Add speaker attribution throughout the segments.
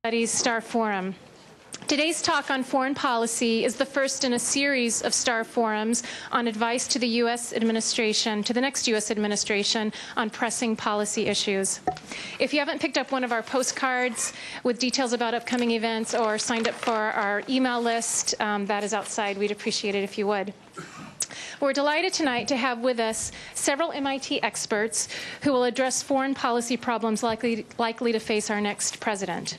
Speaker 1: Studies Starr Forum. Today's talk on foreign policy is the first in a series of Starr Forums on advice to the U.S. administration, to the next U.S. administration, on pressing policy issues. If you haven't picked up one of our postcards with details about upcoming events or signed up for our email list, that is outside. We'd appreciate it if you would. We're delighted tonight to have with us several MIT experts who will address foreign policy problems likely to face our next president.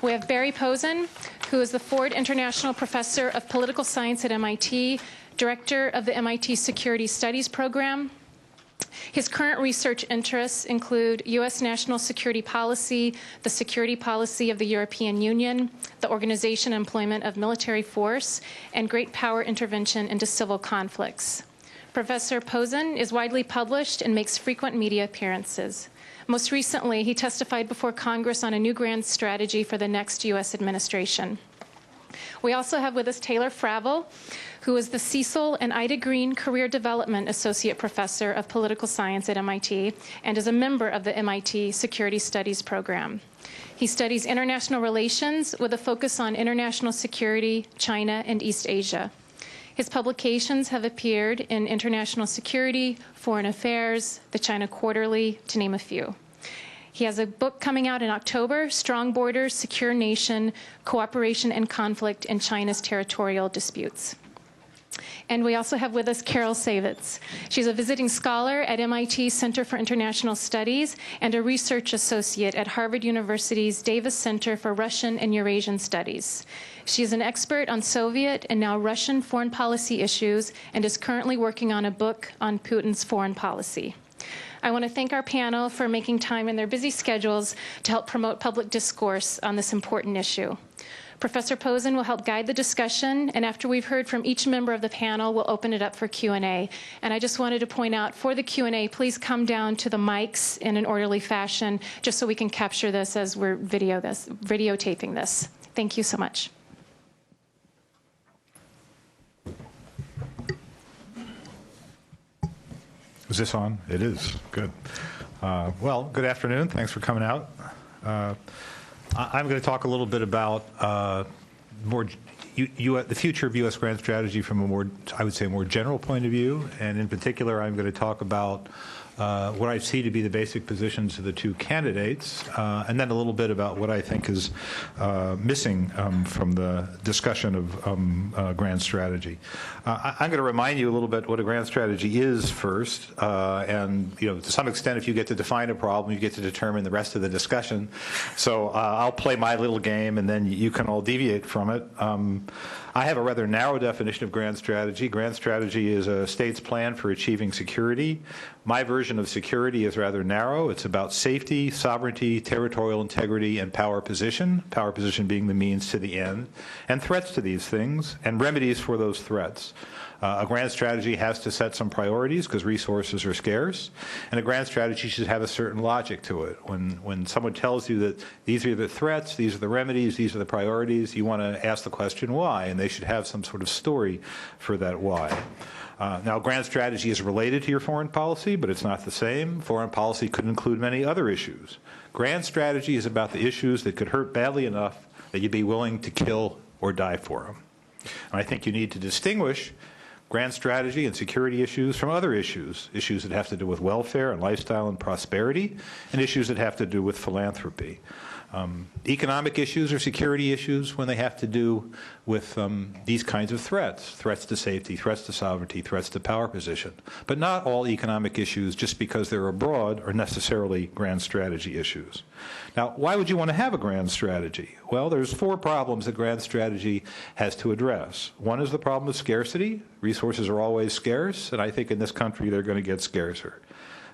Speaker 1: We have Barry Posen, who is the Ford International Professor of Political Science at MIT, Director of the MIT Security Studies Program. His current research interests include U.S. national security policy, the security policy of the European Union, the organization and employment of military force, and great power intervention into civil conflicts. Professor Posen is widely published and makes frequent media appearances. Most recently, he testified before Congress on a new grand strategy for the next U.S. administration. We also have with us Taylor Fravel, who is the Cecil and Ida Green Career Development Associate Professor of Political Science at MIT and is a member of the MIT Security Studies Program. He studies international relations with a focus on international security, China, and East Asia. His publications have appeared in International Security, Foreign Affairs, the China Quarterly, to name a few. He has a book coming out in October, Strong Borders, Secure Nation, Cooperation and Conflict in China's Territorial Disputes. And we also have with us Carol Saivetz. She's a visiting scholar at MIT Center for International Studies and a research associate at Harvard University's Davis Center for Russian and Eurasian Studies. She is an expert on Soviet and now Russian foreign policy issues and is currently working on a book on Putin's foreign policy. I want to thank our panel for making time in their busy schedules to help promote public discourse on this important issue. Professor Posen will help guide the discussion, and after we've heard from each member of the panel, we'll open it up for Q&A. And I just wanted to point out, for the Q&A, please come down to the mics in an orderly fashion, just so we can capture this as we're videotaping this. Thank you so much.
Speaker 2: Is this on? It is. Good. Well, good afternoon. Thanks for coming out. I'm going to talk a little bit about the future of U.S. grand strategy from a more, I would say, more general point of view. And in particular, I'm going to talk about what I see to be the basic positions of the two candidates, and then a little bit about what I think is missing from the discussion of grand strategy. I'm going to remind you a little bit what a grand strategy is first, and to some extent, if you get to define a problem, you get to determine the rest of the discussion. So I'll play my little game, and then you can all deviate from it. I have a rather narrow definition of grand strategy. Grand strategy is a state's plan for achieving security. My version of security is rather narrow. It's about safety, sovereignty, territorial integrity, and power position being the means to the end, and threats to these things, and remedies for those threats. A grand strategy has to set some priorities because resources are scarce, and a grand strategy should have a certain logic to it. When someone tells you that these are the threats, these are the remedies, these are the priorities, you want to ask the question why, and they should have some sort of story for that why. Now, grand strategy is related to your foreign policy, but it's not the same. Foreign policy could include many other issues. Grand strategy is about the issues that could hurt badly enough that you'd be willing to kill or die for them. And I think you need to distinguish grand strategy and security issues from other issues that have to do with welfare and lifestyle and prosperity, and issues that have to do with philanthropy. Economic issues or security issues when they have to do with these kinds of threats to safety, threats to sovereignty, threats to power position. But not all economic issues, just because they're abroad, are necessarily grand strategy issues. Now, why would you want to have a grand strategy? Well, there's four problems that grand strategy has to address. One is the problem of scarcity. Resources are always scarce, and I think in this country they're going to get scarcer.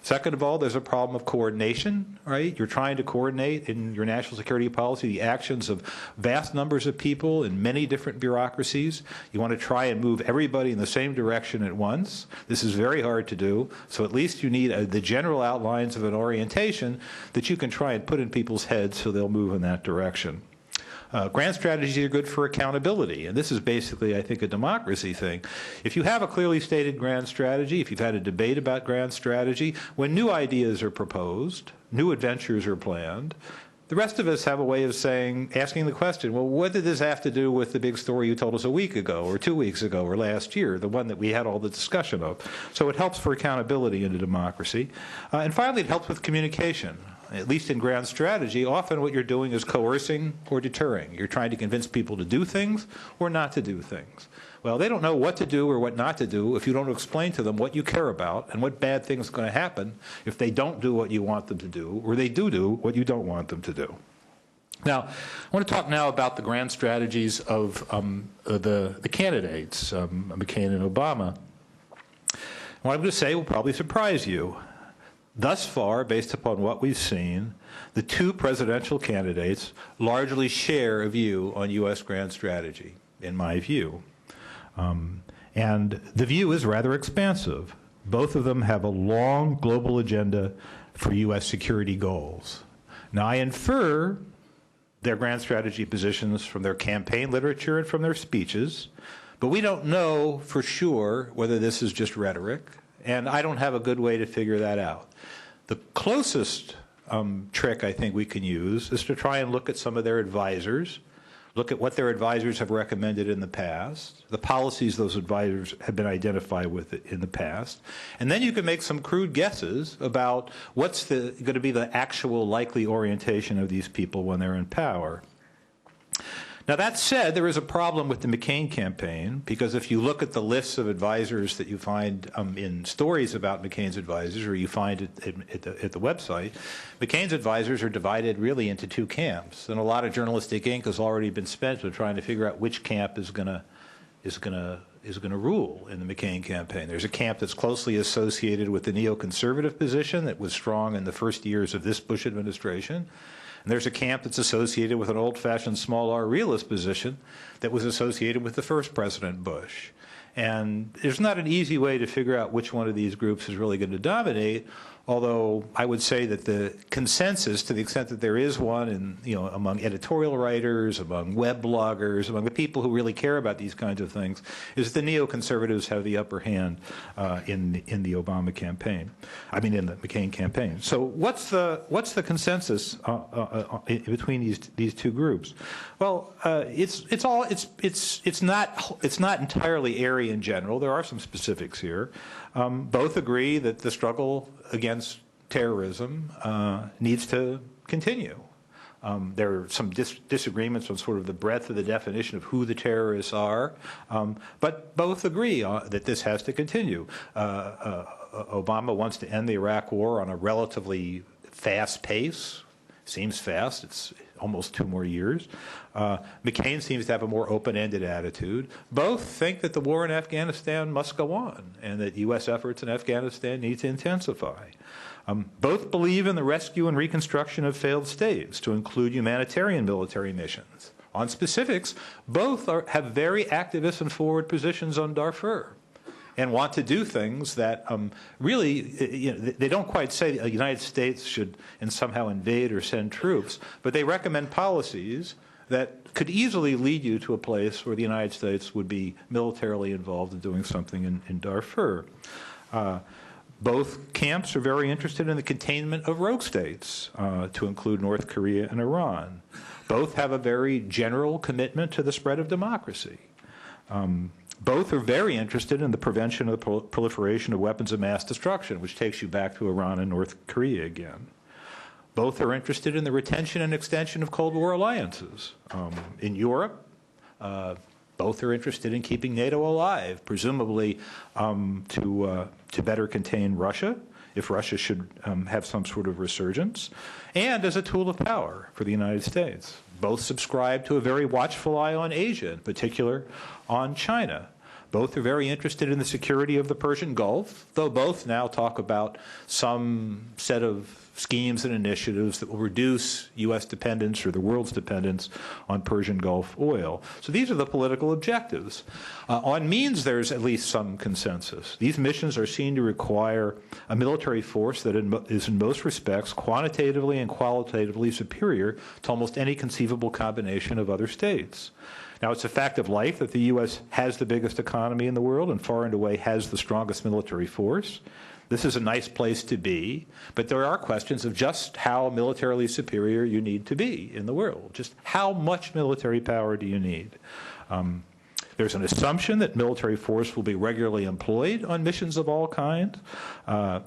Speaker 2: Second of all, there's a problem of coordination, right? You're trying to coordinate in your national security policy the actions of vast numbers of people in many different bureaucracies. You want to try and move everybody in the same direction at once. This is very hard to do, so at least you need the general outlines of an orientation that you can try and put in people's heads so they'll move in that direction. Grand strategies are good for accountability, and this is basically, I think, a democracy thing. If you have a clearly stated grand strategy, if you've had a debate about grand strategy, when new ideas are proposed, new adventures are planned, The rest of us have a way of asking the question, well, what did this have to do with the big story you told us a week ago or 2 weeks ago or last year, the one that we had all the discussion of? So it helps for accountability in a democracy. And finally, it helps with communication. At least in grand strategy, often what you're doing is coercing or deterring. You're trying to convince people to do things or not to do things. Well, they don't know what to do or what not to do if you don't explain to them what you care about and what bad things are going to happen if they don't do what you want them to do or they do what you don't want them to do. Now, I want to talk now about the grand strategies of the candidates, McCain and Obama. What I'm going to say will probably surprise you. Thus far, based upon what we've seen, the two presidential candidates largely share a view on U.S. grand strategy, in my view. And the view is rather expansive. Both of them have a long global agenda for U.S. security goals. Now, I infer their grand strategy positions from their campaign literature and from their speeches, but we don't know for sure whether this is just rhetoric, and I don't have a good way to figure that out. The closest trick I think we can use is to try and look at some of their advisors, look at what their advisors have recommended in the past, the policies those advisors have been identified with in the past, and then you can make some crude guesses about what's going to be the actual likely orientation of these people when they're in power. Now, that said, there is a problem with the McCain campaign, because if you look at the lists of advisors that you find in stories about McCain's advisors, or you find it at the website, McCain's advisors are divided really into two camps, and a lot of journalistic ink has already been spent on trying to figure out which camp is going to rule in the McCain campaign. There's a camp that's closely associated with the neoconservative position that was strong in the first years of this Bush administration. And there's a camp that's associated with an old-fashioned small R realist position that was associated with the first President Bush. And there's not an easy way to figure out which one of these groups is really going to dominate, although I would say that the consensus, to the extent that there is one among editorial writers, among web bloggers, among the people who really care about these kinds of things, is the neoconservatives have the upper hand in the Obama campaign. I mean, in the McCain campaign. So what's the consensus between these two groups? Well, it's not entirely airy in general. There are some specifics here. Both agree that the struggle against terrorism needs to continue. There are some disagreements on sort of the breadth of the definition of who the terrorists are, but both agree that this has to continue. Obama wants to end the Iraq War on a relatively fast pace. Seems fast. It's almost 2 more years. McCain seems to have a more open-ended attitude. Both think that the war in Afghanistan must go on and that U.S. efforts in Afghanistan need to intensify. Both believe in the rescue and reconstruction of failed states, to include humanitarian military missions. On specifics, both have very activist and forward positions on Darfur and want to do things that really, they don't quite say the United States should somehow invade or send troops, but they recommend policies that could easily lead you to a place where the United States would be militarily involved in doing something in Darfur. Both camps are very interested in the containment of rogue states, to include North Korea and Iran. Both have a very general commitment to the spread of democracy. Both are very interested in the prevention of the proliferation of weapons of mass destruction, which takes you back to Iran and North Korea again. Both are interested in the retention and extension of Cold War alliances. In Europe, both are interested in keeping NATO alive, presumably to better contain Russia, if Russia should have some sort of resurgence, and as a tool of power for the United States. Both subscribe to a very watchful eye on Asia, in particular on China. Both are very interested in the security of the Persian Gulf, though both now talk about some set of schemes and initiatives that will reduce U.S. dependence or the world's dependence on Persian Gulf oil. So these are the political objectives. On means, there's at least some consensus. These missions are seen to require a military force that is in most respects quantitatively and qualitatively superior to almost any conceivable combination of other states. Now, it's a fact of life that the U.S. has the biggest economy in the world and far and away has the strongest military force. This is a nice place to be, but there are questions of just how militarily superior you need to be in the world. Just how much military power do you need? There's an assumption that military force will be regularly employed on missions of all kinds.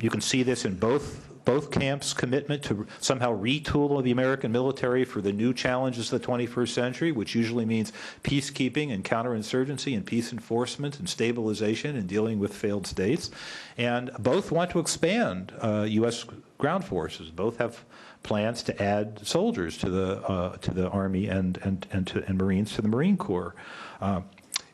Speaker 2: You can see this in both camps' commitment to somehow retool the American military for the new challenges of the 21st century, which usually means peacekeeping and counterinsurgency and peace enforcement and stabilization and dealing with failed states. And both want to expand U.S. ground forces. Both have plans to add soldiers to the Army and Marines to the Marine Corps.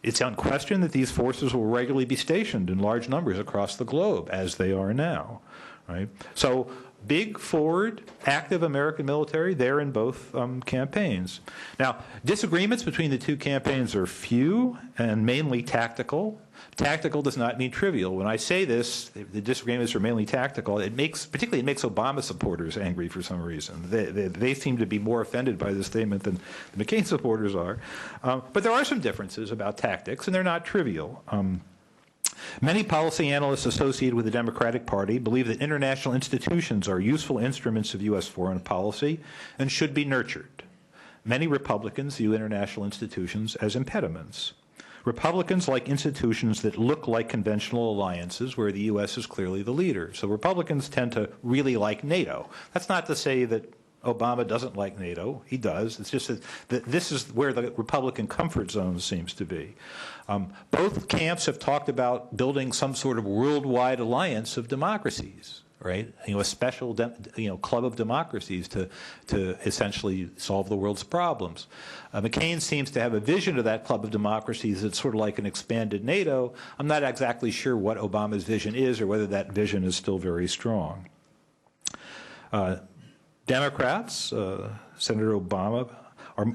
Speaker 2: It's unquestioned that these forces will regularly be stationed in large numbers across the globe, as they are now. Right? So big, forward, active American military there in both campaigns. Now, disagreements between the two campaigns are few and mainly tactical. Tactical does not mean trivial. When I say this, the disagreements are mainly tactical. Particularly it makes Obama supporters angry for some reason. They seem to be more offended by this statement than the McCain supporters are. But there are some differences about tactics, and they're not trivial. Many policy analysts associated with the Democratic Party believe that international institutions are useful instruments of U.S. foreign policy and should be nurtured. Many Republicans view international institutions as impediments. Republicans like institutions that look like conventional alliances where the U.S. is clearly the leader. So Republicans tend to really like NATO. That's not to say that Obama doesn't like NATO. He does. It's just that this is where the Republican comfort zone seems to be. Both camps have talked about building some sort of worldwide alliance of democracies, right? A special club of democracies to essentially solve the world's problems. McCain seems to have a vision of that club of democracies that's sort of like an expanded NATO. I'm not exactly sure what Obama's vision is or whether that vision is still very strong. Democrats, Senator Obama,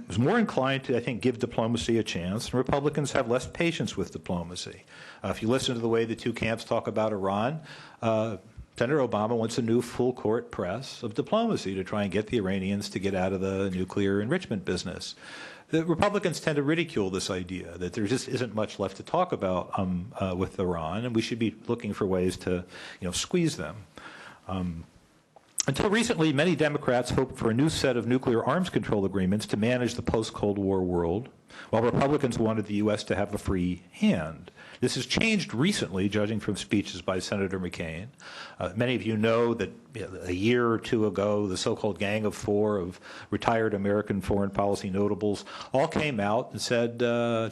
Speaker 2: is more inclined to, I think, give diplomacy a chance, and Republicans have less patience with diplomacy. If you listen to the way the two camps talk about Iran, Senator Obama wants a new full-court press of diplomacy to try and get the Iranians to get out of the nuclear enrichment business. The Republicans tend to ridicule this idea that there just isn't much left to talk about with Iran, and we should be looking for ways to, squeeze them. Until recently, many Democrats hoped for a new set of nuclear arms control agreements to manage the post-Cold War world, while Republicans wanted the U.S. to have a free hand. This has changed recently, judging from speeches by Senator McCain. Many of you know that a year or two ago, the so-called Gang of Four of retired American foreign policy notables all came out and said,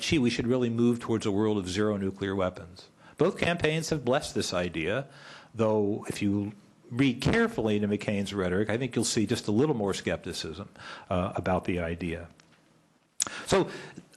Speaker 2: gee, we should really move towards a world of zero nuclear weapons. Both campaigns have blessed this idea, though if you read carefully into McCain's rhetoric, I think you'll see just a little more skepticism about the idea. So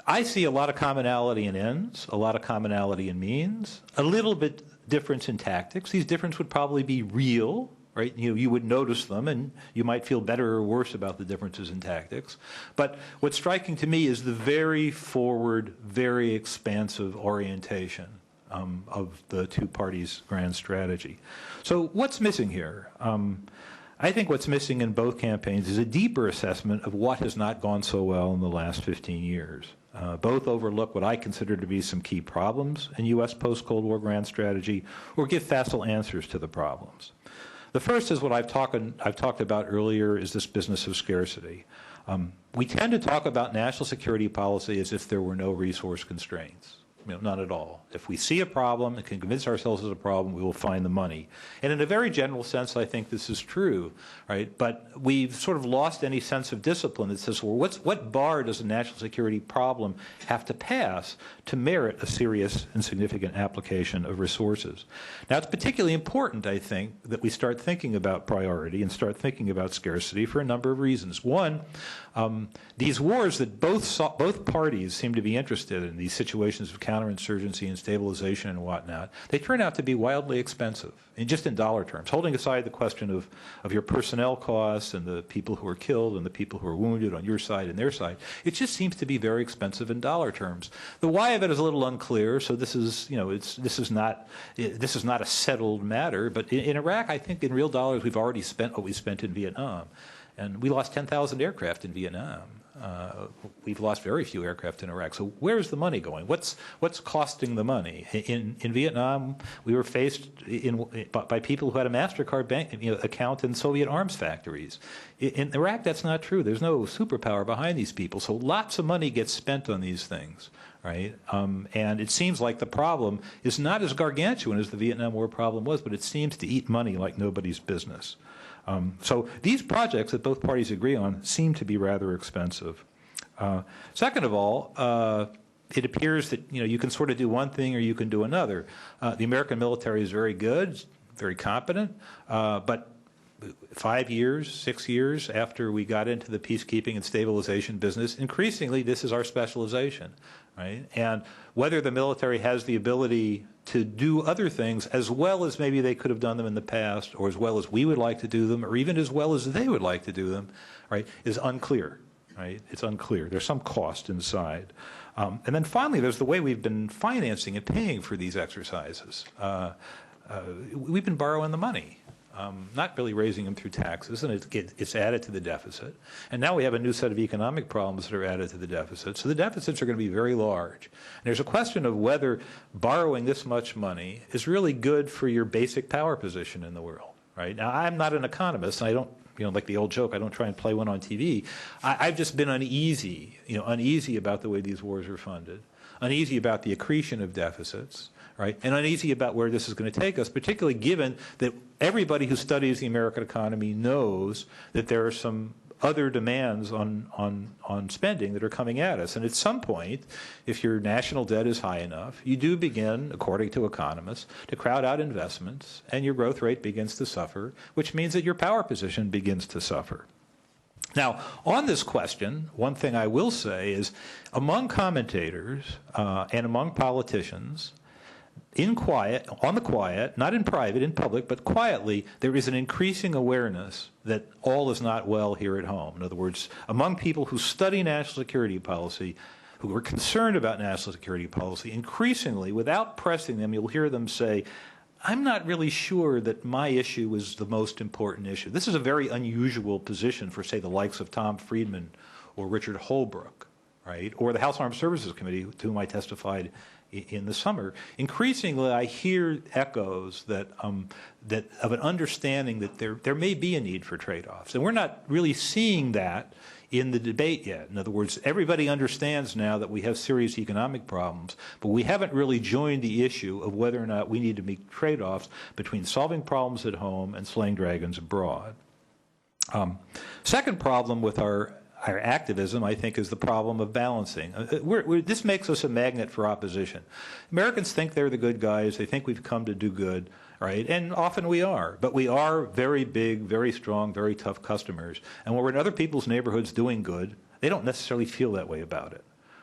Speaker 2: I see a lot of commonality in ends, a lot of commonality in means, a little bit difference in tactics. These differences would probably be real, right? You would notice them, and you might feel better or worse about the differences in tactics. But what's striking to me is the very forward, very expansive orientation of the two parties' grand strategy. So what's missing here? I think what's missing in both campaigns is a deeper assessment of what has not gone so well in the last 15 years. Both overlook what I consider to be some key problems in U.S. post-Cold War grand strategy, or give facile answers to the problems. The first is what I've talked about earlier, is this business of scarcity. We tend to talk about national security policy as if there were no resource constraints. None at all. If we see a problem and can convince ourselves it's a problem, we will find the money. And in a very general sense, I think this is true, right? But we've sort of lost any sense of discipline that says, well, what bar does a national security problem have to pass to merit a serious and significant application of resources? Now, it's particularly important, I think, that we start thinking about priority and start thinking about scarcity for a number of reasons. One, these wars that both parties seem to be interested in, these situations of counterinsurgency and stabilization and whatnot, they turn out to be wildly expensive, and just in dollar terms. Holding aside the question of your personnel costs and the people who are killed and the people who are wounded on your side and their side, it just seems to be very expensive in dollar terms. The why of it is a little unclear, so this is not a settled matter. But in Iraq, I think in real dollars we've already spent what we spent in Vietnam. And we lost 10,000 aircraft in Vietnam. We've lost very few aircraft in Iraq. So where's the money going? What's costing the money? In Vietnam, we were faced by people who had a MasterCard bank account in Soviet arms factories. In Iraq, that's not true. There's no superpower behind these people. So lots of money gets spent on these things, right? And it seems like the problem is not as gargantuan as the Vietnam War problem was, but it seems to eat money like nobody's business. So these projects that both parties agree on seem to be rather expensive. Second of all, it appears that you can sort of do one thing or you can do another. The American military is very good, very competent, but 5 years, 6 years after we got into the peacekeeping and stabilization business, increasingly this is our specialization, right? And whether the military has the ability to do other things as well as maybe they could have done them in the past, or as well as we would like to do them, or even as well as they would like to do them, right, is unclear, right? It's unclear. There's some cost inside. And then finally, there's the way we've been financing and paying for these exercises. We've been borrowing the money. Not really raising them through taxes, and it's added to the deficit. And now we have a new set of economic problems that are added to the deficit. So the deficits are going to be very large. And there's a question of whether borrowing this much money is really good for your basic power position in the world, right? Now, I'm not an economist, and I don't, like the old joke, I don't try and play one on TV. I've just been uneasy, uneasy about the way these wars are funded, uneasy about the accretion of deficits, right, and uneasy about where this is going to take us, particularly given that everybody who studies the American economy knows that there are some other demands on spending that are coming at us. And at some point, if your national debt is high enough, you do begin, according to economists, to crowd out investments, and your growth rate begins to suffer, which means that your power position begins to suffer. Now, on this question, one thing I will say is among commentators and among politicians, in quiet, on the quiet, not in private, in public, but quietly, there is an increasing awareness that all is not well here at home. In other words, among people who study national security policy, who are concerned about national security policy, increasingly, without pressing them, you'll hear them say, I'm not really sure that my issue is the most important issue. This is a very unusual position for, say, the likes of Tom Friedman or Richard Holbrooke, right, or the House Armed Services Committee, to whom I testified in the summer. Increasingly, I hear echoes that of an understanding that there may be a need for trade-offs, and we're not really seeing that in the debate yet. In other words, everybody understands now that we have serious economic problems, but we haven't really joined the issue of whether or not we need to make trade-offs between solving problems at home and slaying dragons abroad. Second problem with our activism, I think, is the problem of balancing. This makes us a magnet for opposition. Americans think they're the good guys. They think we've come to do good, right? And often we are. But we are very big, very strong, very tough customers. And when we're in other people's neighborhoods doing good, they don't necessarily feel that way about it,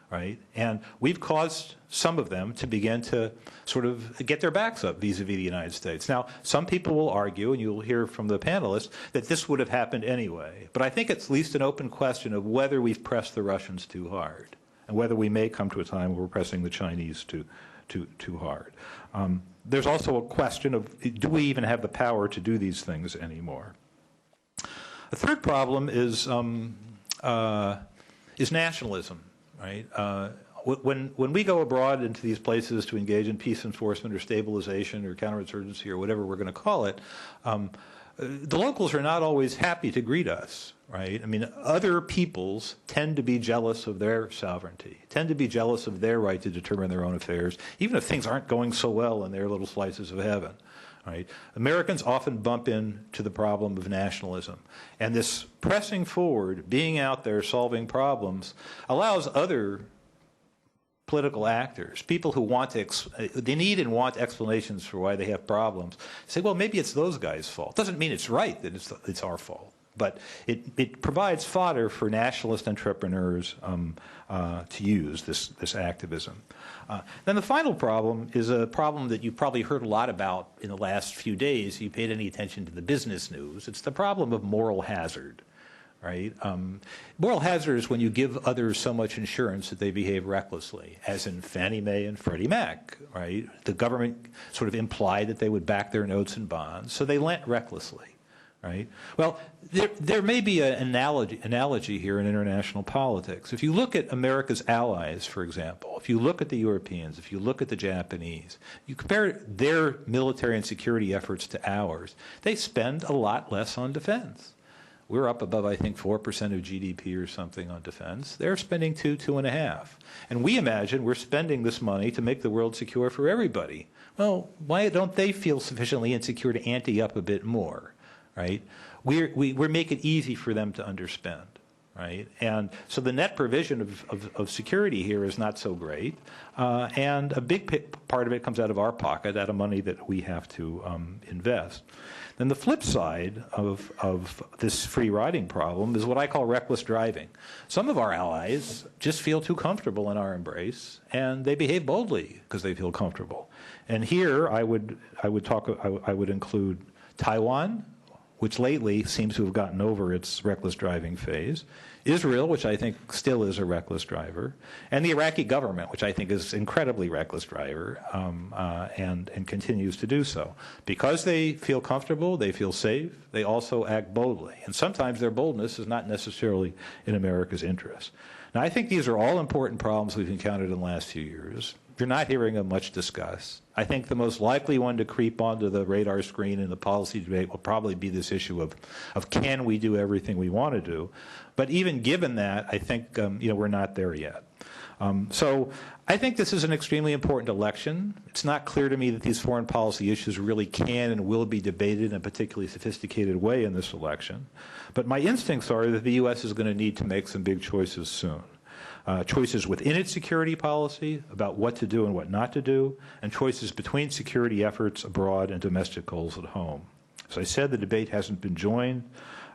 Speaker 2: right? And we've caused some of them to begin to sort of get their backs up vis-a-vis the United States. Now, some people will argue, and you'll hear from the panelists, that this would have happened anyway. But I think it's at least an open question of whether we've pressed the Russians too hard, and whether we may come to a time where we're pressing the Chinese too hard. There's also a question of, do we even have the power to do these things anymore? A third problem is nationalism, right? When we go abroad into these places to engage in peace enforcement or stabilization or counterinsurgency or whatever we're going to call it, the locals are not always happy to greet us, right? I mean, other peoples tend to be jealous of their sovereignty, tend to be jealous of their right to determine their own affairs, even if things aren't going so well in their little slices of heaven. Right? Americans often bump into the problem of nationalism. And this pressing forward, being out there solving problems, allows other political actors, people who want to, they need and want explanations for why they have problems, say, well, maybe it's those guys' fault. Doesn't mean it's right that it's our fault. But it provides fodder for nationalist entrepreneurs to use this activism. Then the final problem is a problem that you probably heard a lot about in the last few days. If you paid any attention to the business news. It's the problem of moral hazard, right? Moral hazard is when you give others so much insurance that they behave recklessly, as in Fannie Mae and Freddie Mac, right? The government sort of implied that they would back their notes and bonds, so they lent recklessly. right? Well, there may be an analogy here in international politics. If you look at America's allies, for example, if you look at the Europeans, if you look at the Japanese, you compare their military and security efforts to ours, they spend a lot less on defense. We're up above, I think, 4% of GDP or something on defense. They're spending 2.5%. And we imagine we're spending this money to make the world secure for everybody. Well, why don't they feel sufficiently insecure to ante up a bit more, right? We're making it easy for them to underspend, right? And so the net provision of security here is not so great. And a big part of it comes out of our pocket, out of money that we have to invest. Then the flip side of this free riding problem is what I call reckless driving. Some of our allies just feel too comfortable in our embrace, and they behave boldly because they feel comfortable. And here I would include Taiwan, which lately seems to have gotten over its reckless driving phase, Israel, which I think still is a reckless driver, and the Iraqi government, which I think is incredibly reckless driver and continues to do so. Because they feel comfortable, they feel safe, they also act boldly. And sometimes their boldness is not necessarily in America's interest. Now, I think these are all important problems we've encountered in the last few years. You're not hearing them much discussed. I think the most likely one to creep onto the radar screen in the policy debate will probably be this issue of can we do everything we want to do? But even given that, I think we're not there yet. So I think this is an extremely important election. It's not clear to me that these foreign policy issues really can and will be debated in a particularly sophisticated way in this election. But my instincts are that the U.S. is going to need to make some big choices soon. Choices within its security policy about what to do and what not to do, and choices between security efforts abroad and domestic goals at home. As I said, the debate hasn't been joined.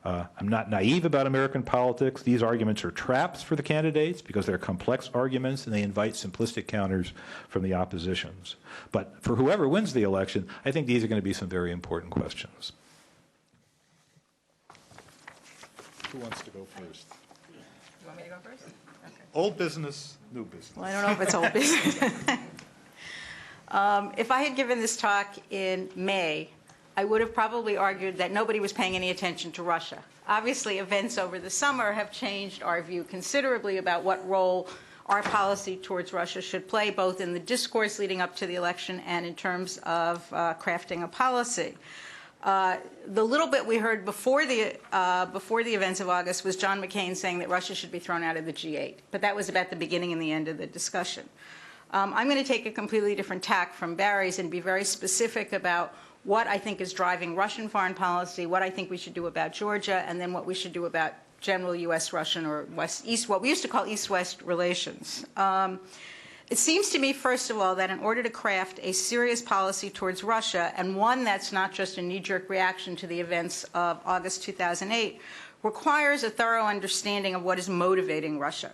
Speaker 2: I'm not naive about American politics. These arguments are traps for the candidates because they're complex arguments and they invite simplistic counters from the oppositions. But for whoever wins the election, I think these are going to be some very important questions. Who wants to go first?
Speaker 3: You want me to go first? Okay.
Speaker 2: Old business, new business.
Speaker 3: Well, I don't know if it's old business. If I had given this talk in May, I would have probably argued that nobody was paying any attention to Russia. Obviously, events over the summer have changed our view considerably about what role our policy towards Russia should play, both in the discourse leading up to the election and in terms of crafting a policy. The little bit we heard before the events of August was John McCain saying that Russia should be thrown out of the G8. But that was about the beginning and the end of the discussion. I'm going to take a completely different tack from Barry's and be very specific about what I think is driving Russian foreign policy, what I think we should do about Georgia, and then what we should do about general U.S.-Russian or West-East, what we used to call East-West relations. It seems to me, first of all, that in order to craft a serious policy towards Russia, and one that's not just a knee-jerk reaction to the events of August 2008, requires a thorough understanding of what is motivating Russia.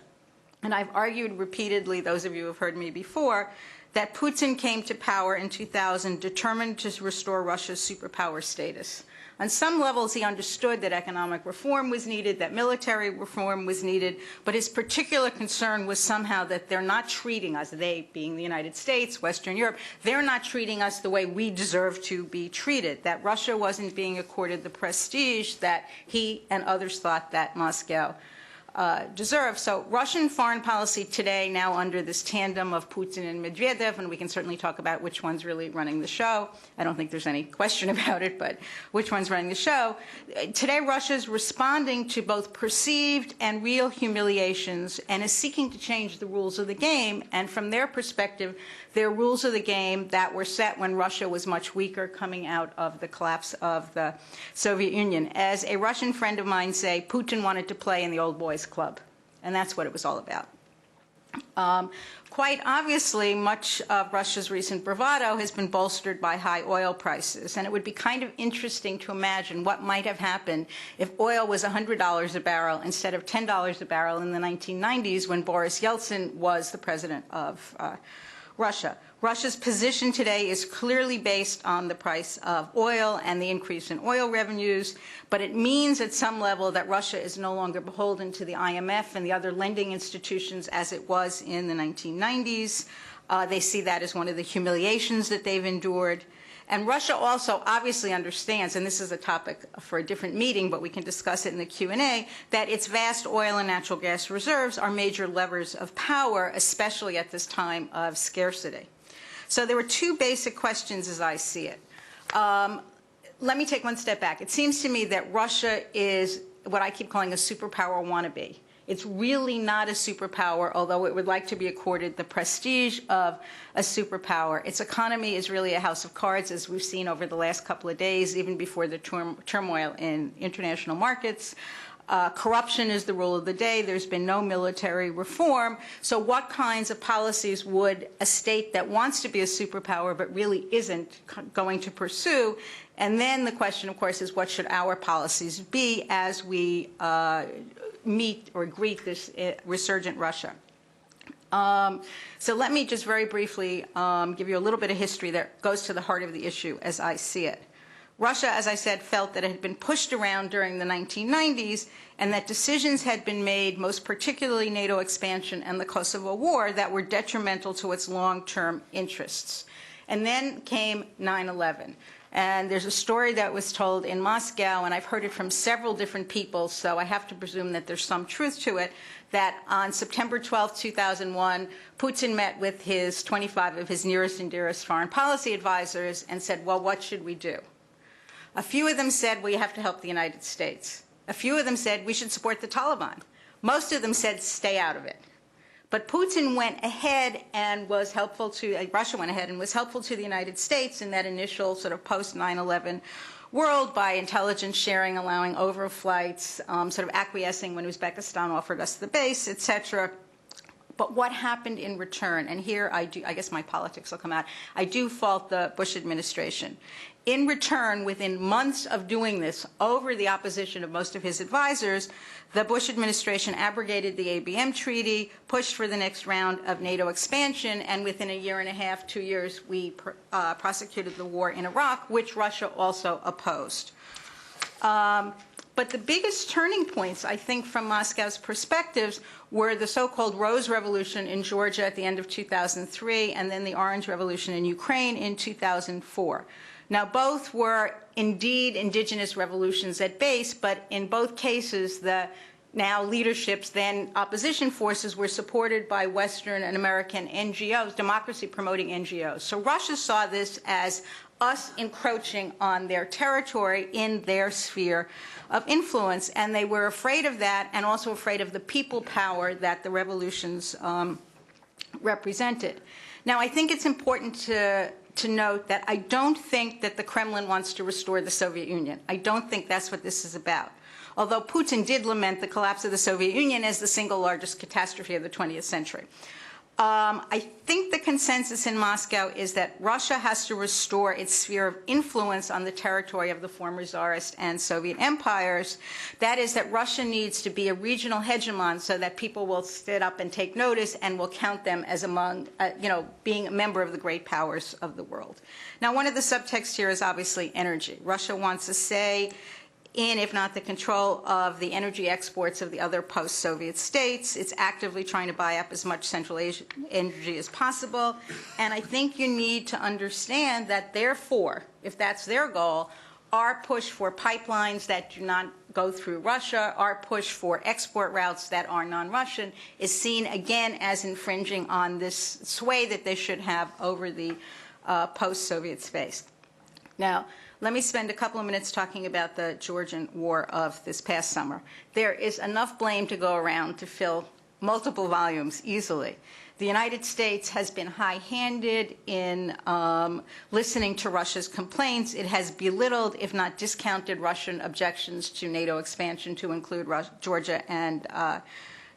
Speaker 3: And I've argued repeatedly, those of you who have heard me before, that Putin came to power in 2000 determined to restore Russia's superpower status. On some levels, he understood that economic reform was needed, that military reform was needed, but his particular concern was somehow that they're not treating us, they being the United States, Western Europe, they're not treating us the way we deserve to be treated, that Russia wasn't being accorded the prestige that he and others thought that Moscow deserve. So Russian foreign policy today, now under this tandem of Putin and Medvedev, and we can certainly talk about which one's really running the show. I don't think there's any question about it, but which one's running the show. Today, Russia's responding to both perceived and real humiliations and is seeking to change the rules of the game. And from their perspective, they're rules of the game that were set when Russia was much weaker coming out of the collapse of the Soviet Union. As a Russian friend of mine say, Putin wanted to play in the old boys club, and that's what it was all about. Quite obviously, much of Russia's recent bravado has been bolstered by high oil prices, and it would be kind of interesting to imagine what might have happened if oil was $100 a barrel instead of $10 a barrel in the 1990s when Boris Yeltsin was the president of Russia. Russia's position today is clearly based on the price of oil and the increase in oil revenues, but it means at some level that Russia is no longer beholden to the IMF and the other lending institutions as it was in the 1990s. They see that as one of the humiliations that they've endured. And Russia also obviously understands, and this is a topic for a different meeting, but we can discuss it in the Q&A, that its vast oil and natural gas reserves are major levers of power, especially at this time of scarcity. So there were two basic questions as I see it. Let me take one step back. It seems to me that Russia is what I keep calling a superpower wannabe. It's really not a superpower, although it would like to be accorded the prestige of a superpower. Its economy is really a house of cards, as we've seen over the last couple of days, even before the turmoil in international markets. Corruption is the rule of the day. There's been no military reform. So what kinds of policies would a state that wants to be a superpower but really isn't going to pursue? And then the question, of course, is what should our policies be as we meet or greet this resurgent Russia? So let me just very briefly give you a little bit of history that goes to the heart of the issue as I see it. Russia, as I said, felt that it had been pushed around during the 1990s and that decisions had been made, most particularly NATO expansion and the Kosovo War, that were detrimental to its long-term interests. And then came 9/11. And there's a story that was told in Moscow, and I've heard it from several different people, so I have to presume that there's some truth to it, that on September 12, 2001, Putin met with 25 of his nearest and dearest foreign policy advisors and said, well, what should we do? A few of them said, well, you have to help the United States. A few of them said, we should support the Taliban. Most of them said, stay out of it. But Putin went ahead and was helpful to, Russia went ahead and was helpful to the United States in that initial sort of post-9/11 world by intelligence sharing, allowing overflights, sort of acquiescing when Uzbekistan offered us the base, et cetera. But what happened in return? And here I guess my politics will come out. I do fault the Bush administration. In return, within months of doing this, over the opposition of most of his advisors, the Bush administration abrogated the ABM treaty, pushed for the next round of NATO expansion, and within a year and a half, 2 years, we prosecuted the war in Iraq, which Russia also opposed. But the biggest turning points, I think, from Moscow's perspectives were the so-called Rose Revolution in Georgia at the end of 2003, and then the Orange Revolution in Ukraine in 2004. Now, both were indeed indigenous revolutions at base, but in both cases, the now leaderships, then opposition forces, were supported by Western and American NGOs, democracy-promoting NGOs. So Russia saw this as us encroaching on their territory in their sphere of influence, and they were afraid of that and also afraid of the people power that the revolutions represented. Now, I think it's important to note that I don't think that the Kremlin wants to restore the Soviet Union. I don't think that's what this is about. Although Putin did lament the collapse of the Soviet Union as the single largest catastrophe of the 20th century. I think the consensus in Moscow is that Russia has to restore its sphere of influence on the territory of the former Tsarist and Soviet empires. That is, that Russia needs to be a regional hegemon so that people will sit up and take notice and will count them as among, being a member of the great powers of the world. Now, one of the subtexts here is obviously energy. Russia wants to say in, if not the control of the energy exports of the other post-Soviet states. It's actively trying to buy up as much Central Asian energy as possible. And I think you need to understand that, therefore, if that's their goal, our push for pipelines that do not go through Russia, our push for export routes that are non-Russian, is seen again as infringing on this sway that they should have over the post-Soviet space. Now, let me spend a couple of minutes talking about the Georgian war of this past summer. There is enough blame to go around to fill multiple volumes easily. The United States has been high-handed in listening to Russia's complaints. It has belittled, if not discounted, Russian objections to NATO expansion to include Georgia and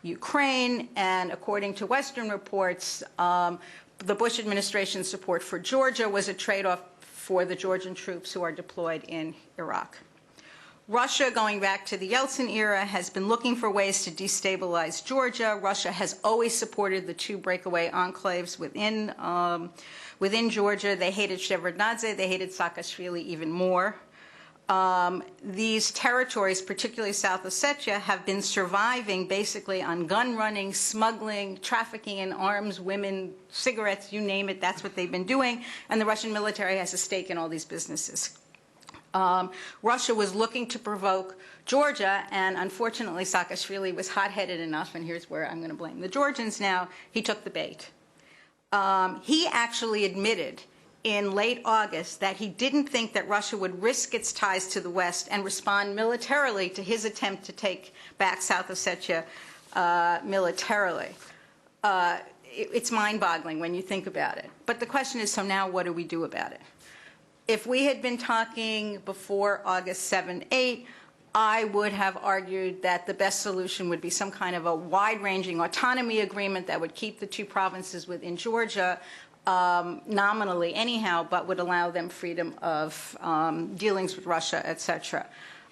Speaker 3: Ukraine. And according to Western reports, the Bush administration's support for Georgia was a trade-off for the Georgian troops who are deployed in Iraq. Russia, going back to the Yeltsin era, has been looking for ways to destabilize Georgia. Russia has always supported the two breakaway enclaves within Georgia. They hated Shevardnadze. They hated Saakashvili even more. these territories, particularly South Ossetia, have been surviving basically on gun running, smuggling, trafficking in arms, women, cigarettes, you name it, that's what they've been doing, and the Russian military has a stake in all these businesses. Russia was looking to provoke Georgia, and unfortunately Saakashvili was hot-headed enough, and here's where I'm going to blame the Georgians now, he took the bait. He actually admitted in late August that he didn't think that Russia would risk its ties to the West and respond militarily to his attempt to take back South Ossetia militarily. It's mind-boggling when you think about it. But the question is, so now what do we do about it? If we had been talking before August 7, 8, I would have argued that the best solution would be some kind of a wide-ranging autonomy agreement that would keep the two provinces within Georgia nominally anyhow, but would allow them freedom of dealings with Russia, etc.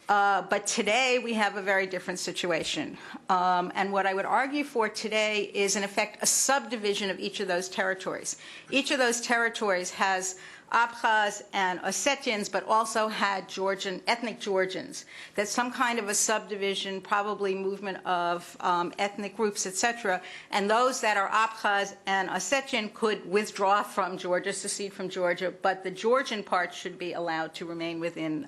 Speaker 3: But today we have a very different situation. And what I would argue for today is, in effect, a subdivision of each of those territories. Each of those territories has Abkhaz and Ossetians, but also had ethnic Georgians. That's some kind of a subdivision, probably movement of ethnic groups, etc. And those that are Abkhaz and Ossetian could withdraw from Georgia, secede from Georgia, but the Georgian part should be allowed to remain within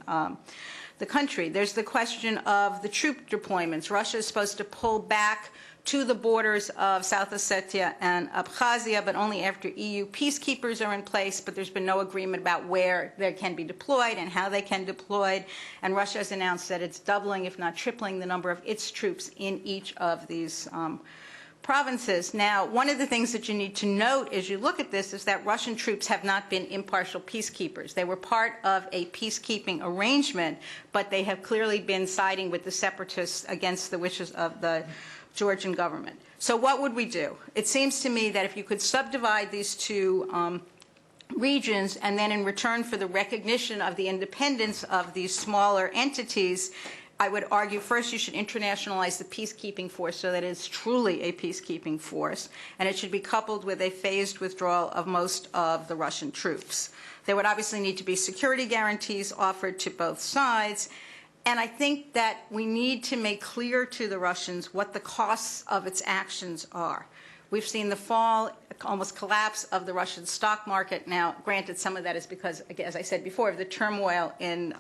Speaker 3: the country. There's the question of the troop deployments. Russia is supposed to pull back to the borders of South Ossetia and Abkhazia, but only after EU peacekeepers are in place, but there's been no agreement about where they can be deployed and how they can be deployed. And Russia has announced that it's doubling, if not tripling, the number of its troops in each of these provinces. Now, one of the things that you need to note as you look at this is that Russian troops have not been impartial peacekeepers. They were part of a peacekeeping arrangement, but they have clearly been siding with the separatists against the wishes of the Georgian government. So what would we do? It seems to me that if you could subdivide these two regions, and then in return for the recognition of the independence of these smaller entities, I would argue first you should internationalize the peacekeeping force so that it's truly a peacekeeping force, and it should be coupled with a phased withdrawal of most of the Russian troops. There would obviously need to be security guarantees offered to both sides. And I think that we need to make clear to the Russians what the costs of its actions are. We've seen the fall, almost collapse of the Russian stock market. Now, granted, some of that is because, as I said before, of the turmoil in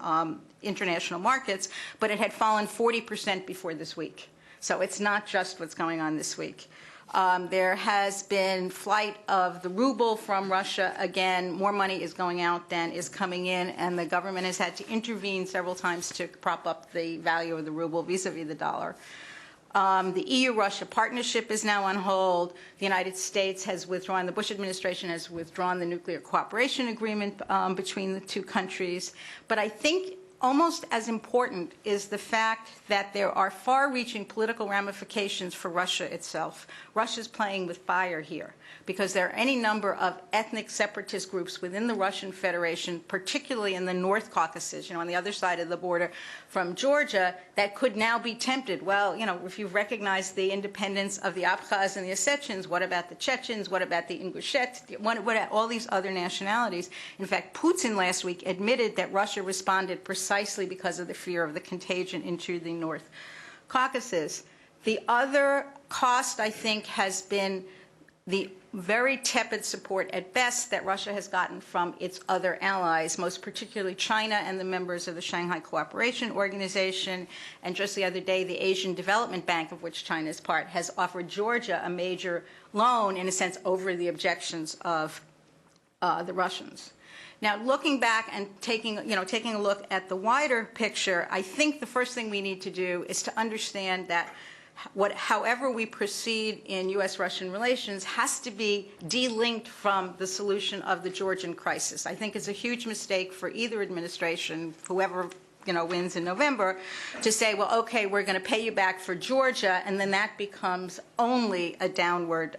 Speaker 3: international markets, but it had fallen 40% before this week. So it's not just what's going on this week. There has been flight of the ruble from Russia. Again, more money is going out than is coming in, and the government has had to intervene several times to prop up the value of the ruble vis-a-vis the dollar. The EU-Russia partnership is now on hold. The United States has withdrawn, the Bush administration has withdrawn the nuclear cooperation agreement between the two countries. But I think almost as important is the fact that there are far-reaching political ramifications for Russia itself. Russia's playing with fire here because there are any number of ethnic separatist groups within the Russian Federation, particularly in the North Caucasus, on the other side of the border from Georgia, that could now be tempted. Well, if you've recognized the independence of the Abkhaz and the Ossetians, what about the Chechens? What about the Ingushet? What about all these other nationalities? In fact, Putin last week admitted that Russia responded precisely because of the fear of the contagion into the North Caucasus. The other cost, I think, has been the very tepid support at best that Russia has gotten from its other allies, most particularly China and the members of the Shanghai Cooperation Organization. And just the other day, the Asian Development Bank, of which China is part, has offered Georgia a major loan, in a sense, over the objections of the Russians. Now, looking back and taking a look at the wider picture, I think the first thing we need to do is to understand that however we proceed in U.S.-Russian relations has to be delinked from the solution of the Georgian crisis. I think it's a huge mistake for either administration, whoever wins in November, to say, well, okay, we're going to pay you back for Georgia, and then that becomes only a downward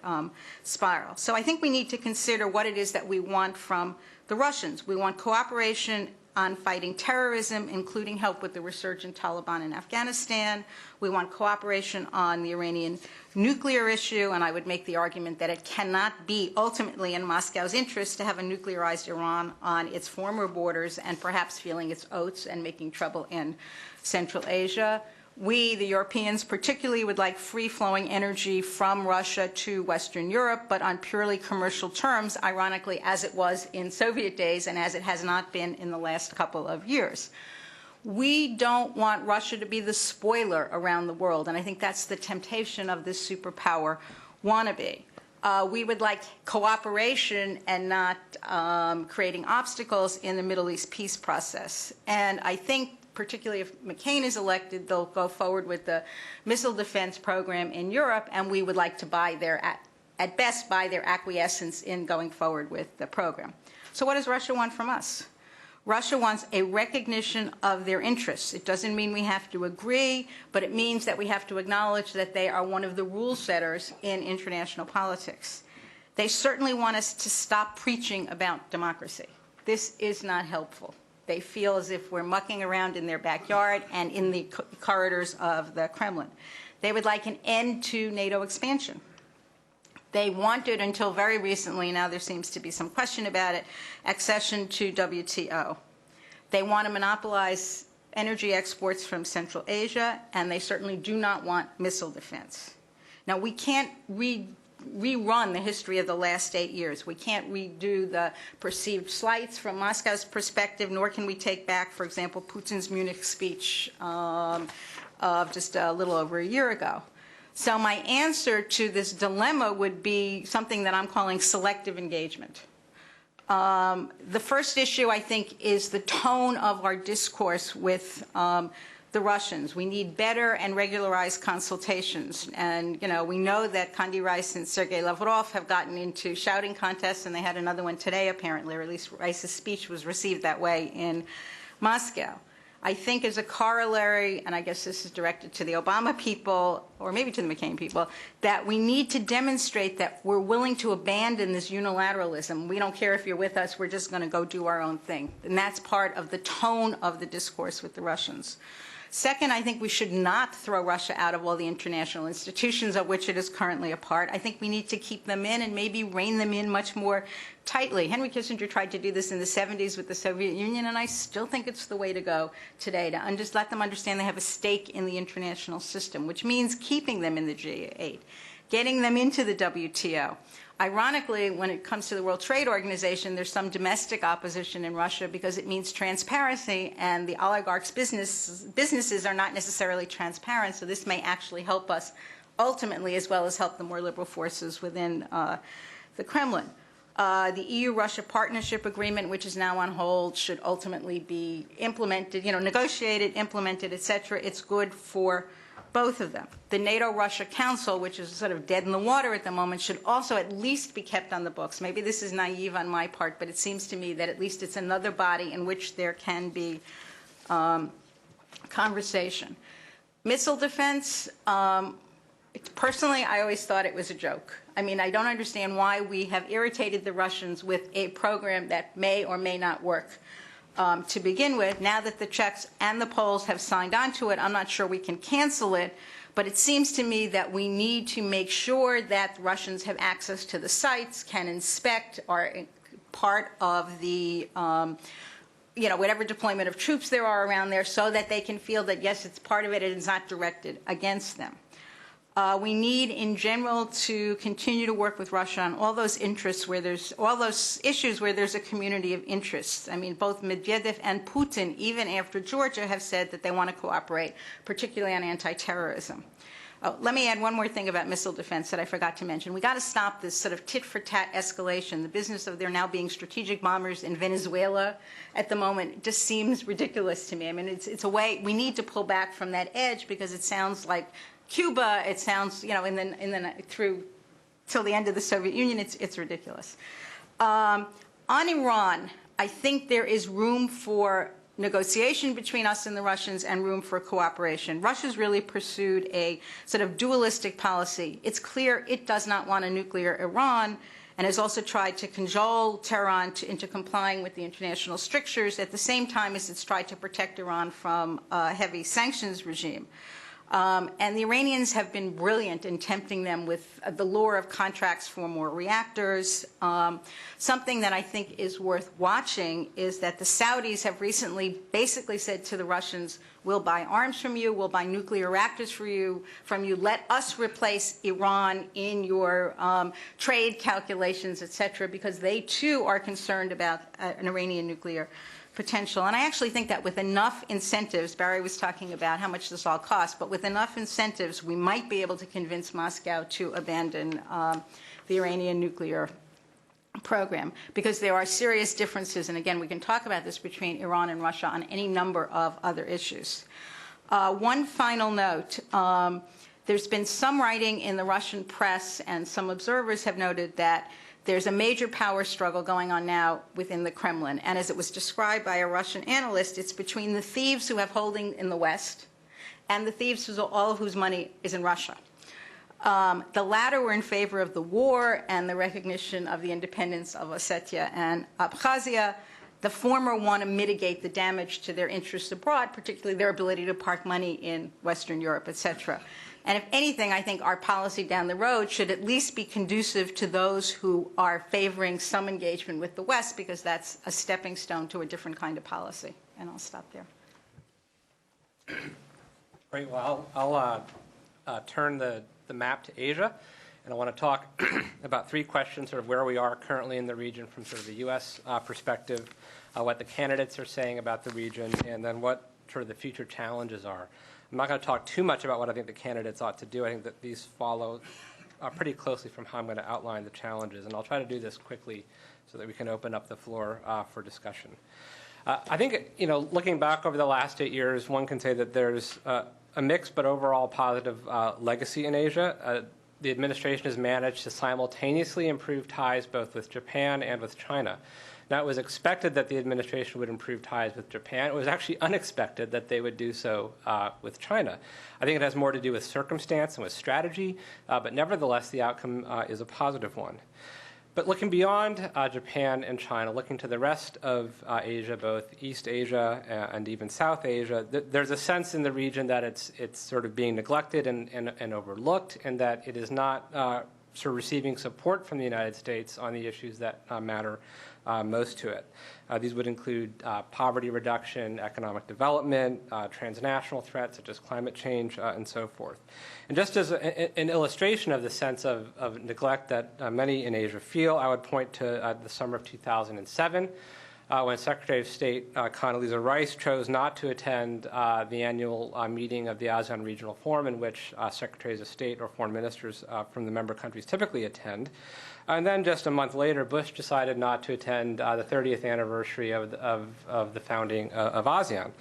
Speaker 3: spiral. So I think we need to consider what it is that we want from the Russians. We want cooperation on fighting terrorism, including help with the resurgent Taliban in Afghanistan. We want cooperation on the Iranian nuclear issue, and I would make the argument that it cannot be ultimately in Moscow's interest to have a nuclearized Iran on its former borders and perhaps feeling its oats and making trouble in Central Asia. We, the Europeans particularly, would like free-flowing energy from Russia to Western Europe, but on purely commercial terms, ironically, as it was in Soviet days and as it has not been in the last couple of years. We don't want Russia to be the spoiler around the world, and I think that's the temptation of this superpower wannabe. We would like cooperation and not creating obstacles in the Middle East peace process. And I think particularly if McCain is elected, they'll go forward with the missile defense program in Europe, and we would like to buy their, at best, buy their acquiescence in going forward with the program. So what does Russia want from us? Russia wants a recognition of their interests. It doesn't mean we have to agree, but it means that we have to acknowledge that they are one of the rule setters in international politics. They certainly want us to stop preaching about democracy. This is not helpful. They feel as if we're mucking around in their backyard and in the corridors of the Kremlin. They would like an end to NATO expansion. They wanted, until very recently, now there seems to be some question about it, accession to WTO. They want to monopolize energy exports from Central Asia, and they certainly do not want missile defense. Now, we can't rerun the history of the last 8 years. We can't redo the perceived slights from Moscow's perspective, nor can we take back, for example, Putin's Munich speech of just a little over a year ago. So my answer to this dilemma would be something that I'm calling selective engagement. The first issue, I think, is the tone of our discourse with the Russians. We need better and regularized consultations. And, you know, we know that Condi Rice and Sergei Lavrov have gotten into shouting contests, and they had another one today, apparently, or at least Rice's speech was received that way in Moscow. I think as a corollary, and I guess this is directed to the Obama people, or maybe to the McCain people, that we need to demonstrate that we're willing to abandon this unilateralism. We don't care if you're with us, we're just going to go do our own thing. And that's part of the tone of the discourse with the Russians. Second, I think we should not throw Russia out of all the international institutions of which it is currently a part. I think we need to keep them in and maybe rein them in much more tightly. Henry Kissinger tried to do this in the 70s with the Soviet Union, and I still think it's the way to go today, to just let them understand they have a stake in the international system, which means keeping them in the G8, getting them into the WTO. Ironically, when it comes to the World Trade Organization, there's some domestic opposition in Russia because it means transparency, and the oligarchs' businesses are not necessarily transparent, so this may actually help us ultimately, as well as help the more liberal forces within the Kremlin. The EU-Russia Partnership Agreement, which is now on hold, should ultimately be implemented, negotiated, implemented, et cetera. It's good for both of them. The NATO-Russia Council, which is sort of dead in the water at the moment, should also at least be kept on the books. Maybe this is naive on my part, but it seems to me that at least it's another body in which there can be conversation. Missile defense, personally, I always thought it was a joke. I mean, I don't understand why we have irritated the Russians with a program that may or may not work. To begin with, now that the Czechs and the Poles have signed on to it, I'm not sure we can cancel it, but it seems to me that we need to make sure that the Russians have access to the sites, can inspect, are part of the, whatever deployment of troops there are around there, so that they can feel that, yes, it's part of it, and it's not directed against them. We need, in general, to continue to work with Russia on all those interests where there's all those issues where there's a community of interests. I mean, both Medvedev and Putin, even after Georgia, have said that they want to cooperate, particularly on anti-terrorism. Let me add one more thing about missile defense that I forgot to mention. We got to stop this sort of tit-for-tat escalation. The business of there now being strategic bombers in Venezuela at the moment just seems ridiculous to me. I mean, it's a way we need to pull back from that edge because it sounds like Cuba, it sounds, through till the end of the Soviet Union, it's ridiculous. On Iran, I think there is room for negotiation between us and the Russians and room for cooperation. Russia's really pursued a sort of dualistic policy. It's clear it does not want a nuclear Iran, and has also tried to cajole Tehran into complying with the international strictures at the same time as it's tried to protect Iran from a heavy sanctions regime. And the Iranians have been brilliant in tempting them with the lure of contracts for more reactors. Something that I think is worth watching is that the Saudis have recently basically said to the Russians, we'll buy arms from you, we'll buy nuclear reactors from you, let us replace Iran in your trade calculations, et cetera, because they too are concerned about an Iranian nuclear potential. And I actually think that with enough incentives, Barry was talking about how much this all costs, but with enough incentives, we might be able to convince Moscow to abandon the Iranian nuclear program, because there are serious differences, and again, we can talk about this, between Iran and Russia on any number of other issues. One final note. There's been some writing in the Russian press, and some observers have noted that there's a major power struggle going on now within the Kremlin. And as it was described by a Russian analyst, it's between the thieves who have holding in the West and the thieves all of whose money is in Russia. The latter were in favor of the war and the recognition of the independence of Ossetia and Abkhazia. The former want to mitigate the damage to their interests abroad, particularly their ability to park money in Western Europe, et cetera. And if anything, I think our policy down the road should at least be conducive to those who are favoring some engagement with the West, because that's a stepping stone to a different kind of policy. And I'll stop there.
Speaker 4: Great. Well, I'll turn the map to Asia, and I want to talk about three questions, sort of where we are currently in the region from sort of the U.S. Perspective, what the candidates are saying about the region, and then what sort of the future challenges are. I'm not going to talk too much about what I think the candidates ought to do. I think that these follow pretty closely from how I'm going to outline the challenges, and I'll try to do this quickly so that we can open up the floor for discussion. I think, looking back over the last 8 years, one can say that there's a mixed but overall positive legacy in Asia. The administration has managed to simultaneously improve ties both with Japan and with China. Now, it was expected that the administration would improve ties with Japan. It was actually unexpected that they would do so with China. I think it has more to do with circumstance and with strategy, but nevertheless, the outcome is a positive one. But looking beyond Japan and China, looking to the rest of Asia, both East Asia and even South Asia, there's a sense in the region that it's sort of being neglected and overlooked, and that it is not sort of receiving support from the United States on the issues that matter most to it. These would include poverty reduction, economic development, transnational threats such as climate change, and so forth. And just as an illustration of the sense of neglect that many in Asia feel, I would point to the summer of 2007, when Secretary of State Condoleezza Rice chose not to attend the annual meeting of the ASEAN Regional Forum, in which Secretaries of State or foreign ministers from the member countries typically attend. And then just a month later, Bush decided not to attend the 30th anniversary of the founding of ASEAN,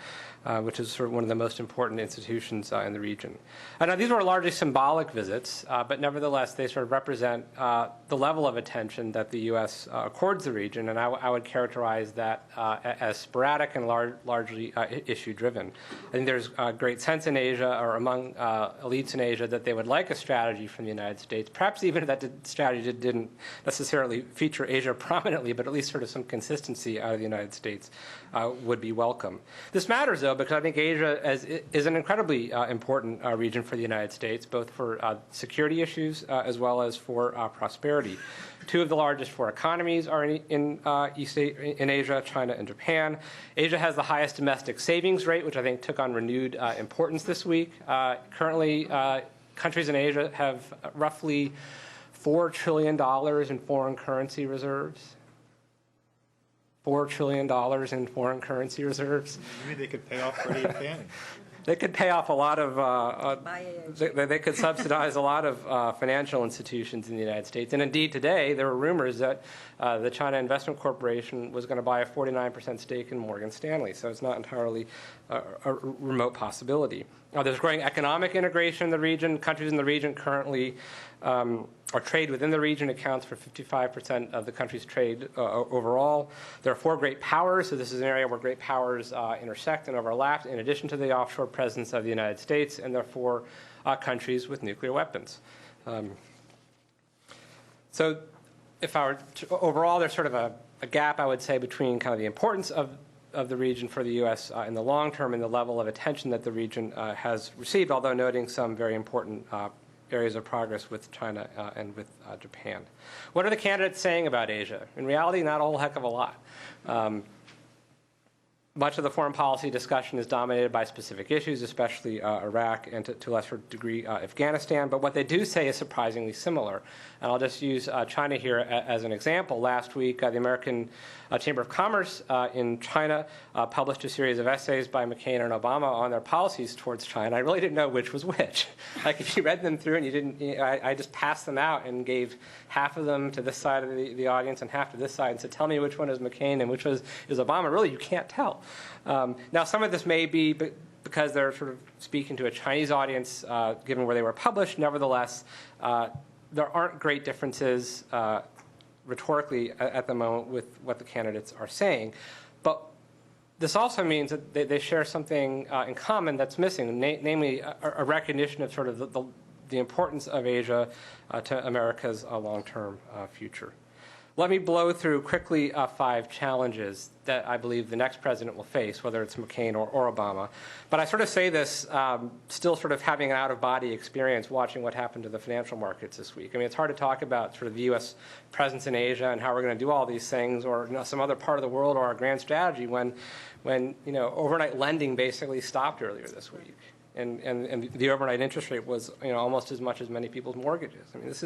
Speaker 4: which is sort of one of the most important institutions in the region. Now, these were largely symbolic visits, but nevertheless, they sort of represent the level of attention that the U.S. Accords the region, and I would characterize that as sporadic and largely issue-driven. I think there's a great sense in Asia, or among elites in Asia, that they would like a strategy from the United States, perhaps even if that strategy didn't necessarily feature Asia prominently, but at least sort of some consistency out of the United States would be welcome. This matters, though, because I think Asia is an incredibly important region for the United States, both for security issues as well as for prosperity. Two of the largest four economies are in Asia, China and Japan. Asia has the highest domestic savings rate, which I think took on renewed importance this week. Currently, countries in Asia have roughly $4 trillion in foreign currency reserves. $4 trillion in foreign currency reserves.
Speaker 2: Maybe they could pay off Freddie and Fannie.
Speaker 4: They could pay off a lot of, they could subsidize a lot of financial institutions in the United States. And indeed, today, there were rumors that the China Investment Corporation was going to buy a 49% stake in Morgan Stanley. So it's not entirely a remote possibility. There's growing economic integration in the region. Countries in the region currently, or trade within the region accounts for 55% of the country's trade overall. There are four great powers, so this is an area where great powers intersect and overlap, in addition to the offshore presence of the United States, and there are four countries with nuclear weapons. So if I were to, overall, there's sort of a gap, I would say, between kind of the importance of the region for the U.S. In the long term and the level of attention that the region has received, although noting some very important areas of progress with China and with Japan. What are the candidates saying about Asia? In reality, not a whole heck of a lot. Much of the foreign policy discussion is dominated by specific issues, especially Iraq and to a lesser degree Afghanistan. But what they do say is surprisingly similar. And I'll just use China here as an example. Last week, the American Chamber of Commerce in China published a series of essays by McCain and Obama on their policies towards China. I really didn't know which was which. Like, if you read them through and you didn't, I just passed them out and gave half of them to this side of the audience and half to this side and said, tell me which one is McCain and which is Obama. Really, you can't tell. Now, some of this may be because they're sort of speaking to a Chinese audience, given where they were published. Nevertheless, there aren't great differences rhetorically at the moment with what the candidates are saying. But this also means that they share something in common that's missing, namely a recognition of sort of the importance of Asia to America's long-term future. Let me blow through quickly 5 challenges that I believe the next president will face, whether it's McCain or Obama. But I sort of say this still sort of having an out-of-body experience watching what happened to the financial markets this week. I mean, it's hard to talk about sort of the U.S. presence in Asia and how we're going to do all these things, or some other part of the world, or our grand strategy when overnight lending basically stopped earlier this week. And the overnight interest rate was almost as much as many people's mortgages. I mean, to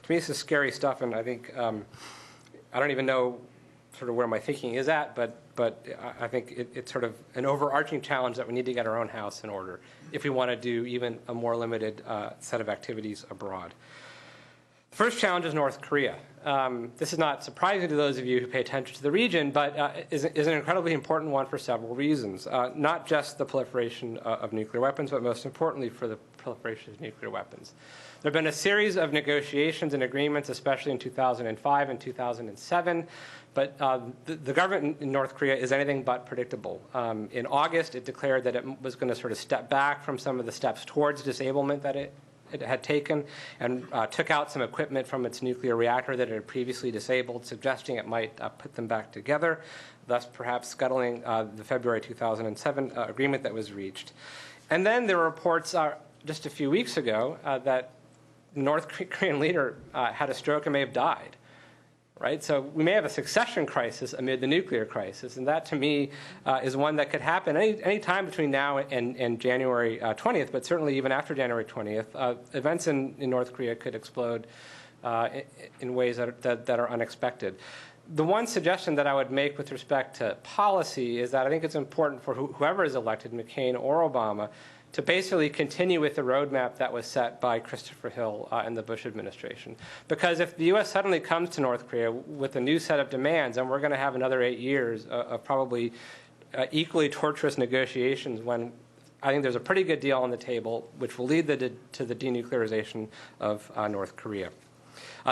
Speaker 4: me, this is scary stuff, and I think I don't even know sort of where my thinking is at, but I think it's sort of an overarching challenge that we need to get our own house in order if we want to do even a more limited set of activities abroad. The first challenge is North Korea. This is not surprising to those of you who pay attention to the region, but is an incredibly important one for several reasons. Not just the proliferation of nuclear weapons, but most importantly for the proliferation of nuclear weapons. There have been a series of negotiations and agreements, especially in 2005 and 2007, but the government in North Korea is anything but predictable. In August, it declared that it was going to sort of step back from some of the steps towards disablement that it had taken, and took out some equipment from its nuclear reactor that it had previously disabled, suggesting it might put them back together, thus perhaps scuttling the February 2007 agreement that was reached. And then there were reports just a few weeks ago that the North Korean leader had a stroke and may have died. Right? So we may have a succession crisis amid the nuclear crisis, and that, to me, is one that could happen any time between now and January 20th, but certainly even after January 20th. Events in North Korea could explode in ways that are unexpected. The one suggestion that I would make with respect to policy is that I think it's important for whoever is elected, McCain or Obama, to basically continue with the roadmap that was set by Christopher Hill and the Bush administration. Because if the U.S. suddenly comes to North Korea with a new set of demands, then we're going to have another 8 years of probably equally torturous negotiations when I think there's a pretty good deal on the table, which will lead to the denuclearization of North Korea.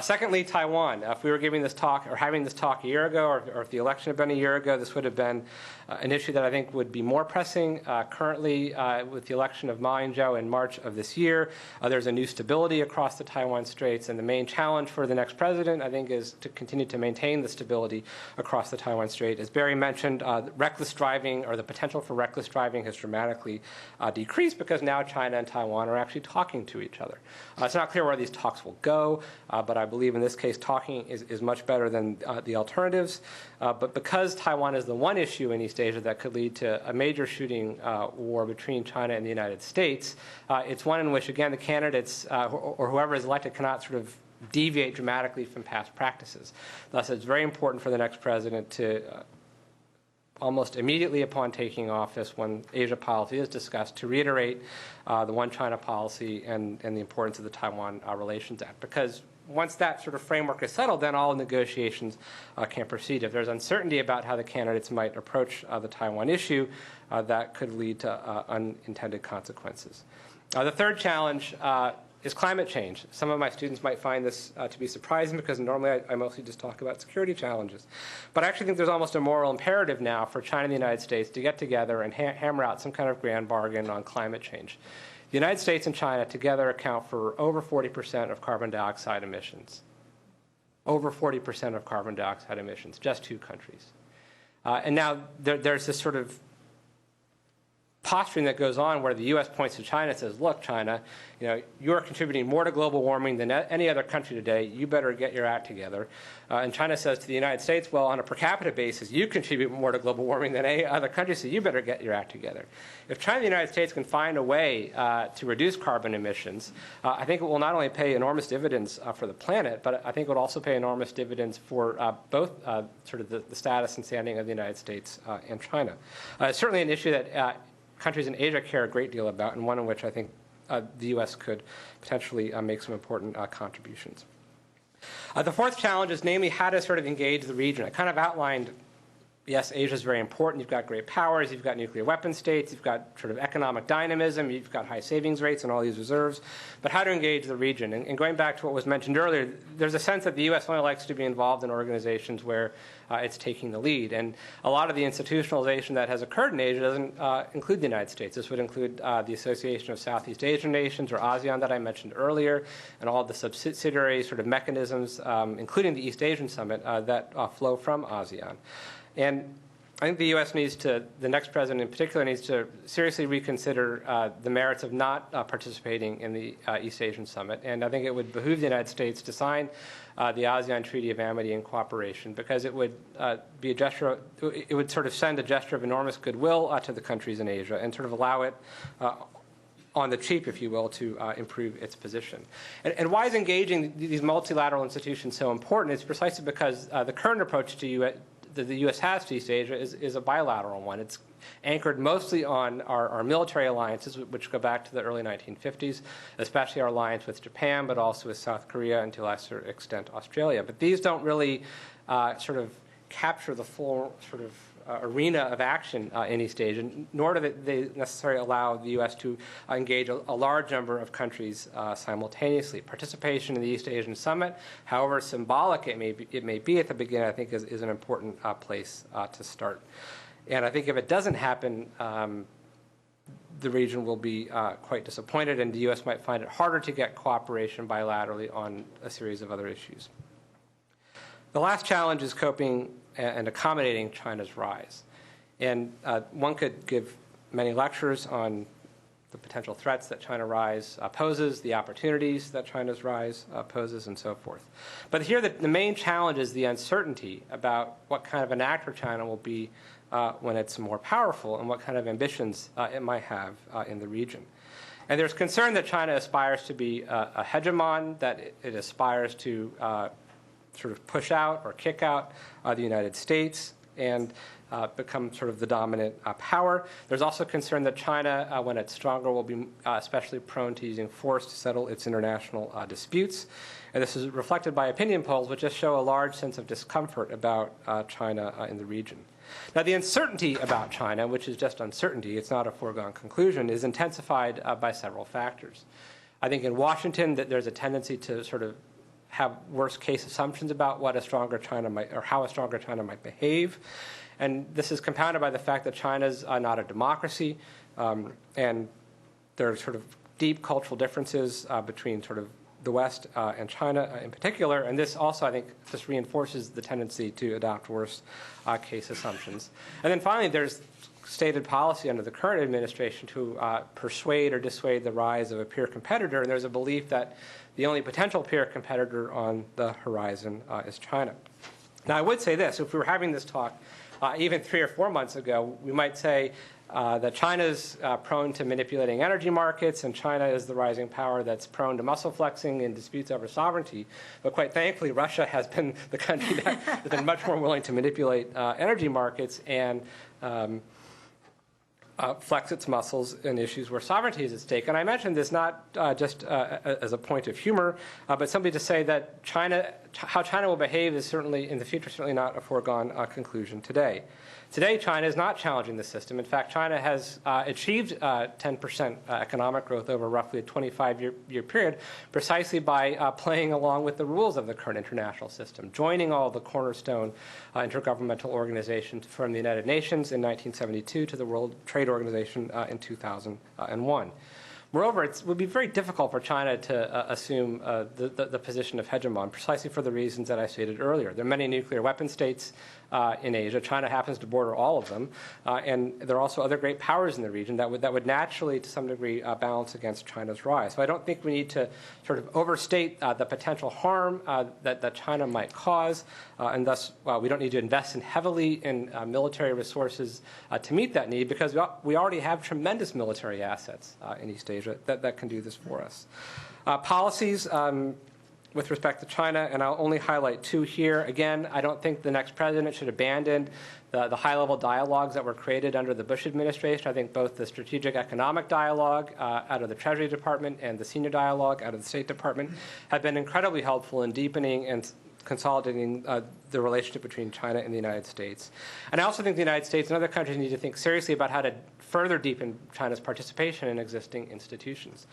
Speaker 4: Secondly, Taiwan. If we were giving this talk or having this talk a year ago, or if the election had been a year ago, this would have been an issue that I think would be more pressing. Currently, with the election of Ma Ying-jeou in March of this year, there's a new stability across the Taiwan Straits, and the main challenge for the next president, I think, is to continue to maintain the stability across the Taiwan Strait. As Barry mentioned, reckless driving, or the potential for reckless driving, has dramatically decreased because now China and Taiwan are actually talking to each other. It's not clear where these talks will go, but I believe in this case talking is much better than the alternatives. But because Taiwan is the one issue in East Asia that could lead to a major shooting war between China and the United States, it's one in which, again, the candidates or whoever is elected cannot sort of deviate dramatically from past practices. Thus, it's very important for the next president to almost immediately upon taking office, when Asia policy is discussed, to reiterate the One China policy and the importance of the Taiwan Relations Act. Because once that sort of framework is settled, then all negotiations can proceed. If there's uncertainty about how the candidates might approach the Taiwan issue, that could lead to unintended consequences. The third challenge is climate change. Some of my students might find this to be surprising because normally I mostly just talk about security challenges. But I actually think there's almost a moral imperative now for China and the United States to get together and hammer out some kind of grand bargain on climate change. The United States and China together account for over 40% of carbon dioxide emissions. over 40% of carbon dioxide emissions, just 2 countries. And now there's this sort of posturing that goes on where the U.S. points to China and says, look, China, you're contributing more to global warming than any other country today. You better get your act together. And China says to the United States, well, on a per capita basis, you contribute more to global warming than any other country, so you better get your act together. If China and the United States can find a way to reduce carbon emissions, I think it will not only pay enormous dividends for the planet, but I think it will also pay enormous dividends for both sort of the status and standing of the United States and China. It's certainly an issue that countries in Asia care a great deal about, and one in which I think the U.S. could potentially make some important contributions. The fourth challenge is namely how to sort of engage the region. I kind of outlined, yes, Asia is very important. You've got great powers. You've got nuclear weapon states. You've got sort of economic dynamism. You've got high savings rates and all these reserves. But how to engage the region? And going back to what was mentioned earlier, there's a sense that the U.S. only likes to be involved in organizations where it's taking the lead. And a lot of the institutionalization that has occurred in Asia doesn't include the United States. This would include the Association of Southeast Asian Nations, or ASEAN, that I mentioned earlier, and all the subsidiary sort of mechanisms, including the East Asian Summit, that flow from ASEAN. And I think the U.S. needs to, the next president in particular, needs to seriously reconsider the merits of not participating in the East Asian Summit. And I think it would behoove the United States to sign the ASEAN Treaty of Amity and Cooperation, because it would be a gesture, it would sort of send a gesture of enormous goodwill to the countries in Asia and sort of allow it on the cheap, if you will, to improve its position. And why is engaging these multilateral institutions so important? It's precisely because the current approach to the U.S. has to East Asia is a bilateral one. It's anchored mostly on our military alliances, which go back to the early 1950s, especially our alliance with Japan, but also with South Korea and to a lesser extent Australia. But these don't really sort of capture the full sort of arena of action in East Asia, nor do they necessarily allow the U.S. to engage a large number of countries simultaneously. Participation in the East Asian Summit, however symbolic it may be at the beginning, I think is an important place to start. And I think if it doesn't happen, the region will be quite disappointed, and the U.S. might find it harder to get cooperation bilaterally on a series of other issues. The last challenge is coping and accommodating China's rise. And one could give many lectures on the potential threats that China's rise poses, the opportunities that China's rise poses, and so forth. But here the main challenge is the uncertainty about what kind of an actor China will be when it's more powerful and what kind of ambitions it might have in the region. And there's concern that China aspires to be a hegemon, that it aspires to sort of push out or kick out the United States and become sort of the dominant power. There's also concern that China, when it's stronger, will be especially prone to using force to settle its international disputes. And this is reflected by opinion polls, which just show a large sense of discomfort about China in the region. Now, the uncertainty about China, which is just uncertainty, it's not a foregone conclusion, is intensified by several factors. I think in Washington that there's a tendency to sort of have worst-case assumptions about what a stronger China might, or how a stronger China might behave. And this is compounded by the fact that China's not a democracy, and there are sort of deep cultural differences between sort of the West and China in particular. And this also, I think, just reinforces the tendency to adopt worst-case assumptions. And then finally, there's stated policy under the current administration to persuade or dissuade the rise of a peer competitor. And there's a belief that the only potential peer competitor on the horizon is China. Now, I would say this. If we were having this talk even 3 or 4 months ago, we might say that China's prone to manipulating energy markets, and China is the rising power that's prone to muscle flexing and disputes over sovereignty. But quite thankfully, Russia has been the country that has been much more willing to manipulate energy markets and flex its muscles in issues where sovereignty is at stake. And I mentioned this not just as a point of humor, but simply to say that how China will behave is certainly, in the future, certainly not a foregone conclusion today. Today, China is not challenging the system. In fact, China has achieved 10% economic growth over roughly a 25-year period precisely by playing along with the rules of the current international system, joining all the cornerstone intergovernmental organizations from the United Nations in 1972 to the World Trade Organization in 2001. Moreover, it would be very difficult for China to assume the position of hegemon, precisely for the reasons that I stated earlier. There are many nuclear weapon states in Asia. China happens to border all of them, and there are also other great powers in the region that would naturally, to some degree, balance against China's rise. So I don't think we need to sort of overstate the potential harm that China might cause, and thus we don't need to invest heavily in military resources to meet that need, because we already have tremendous military assets in East Asia that can do this for us. Policies with respect to China, and I'll only highlight two here. Again, I don't think the next president should abandon the high-level dialogues that were created under the Bush administration. I think both the strategic economic dialogue out of the Treasury Department and the senior dialogue out of the State Department have been incredibly helpful in deepening and consolidating the relationship between China and the United States. And I also think the United States and other countries need to think seriously about how to further deepen China's participation in existing institutions,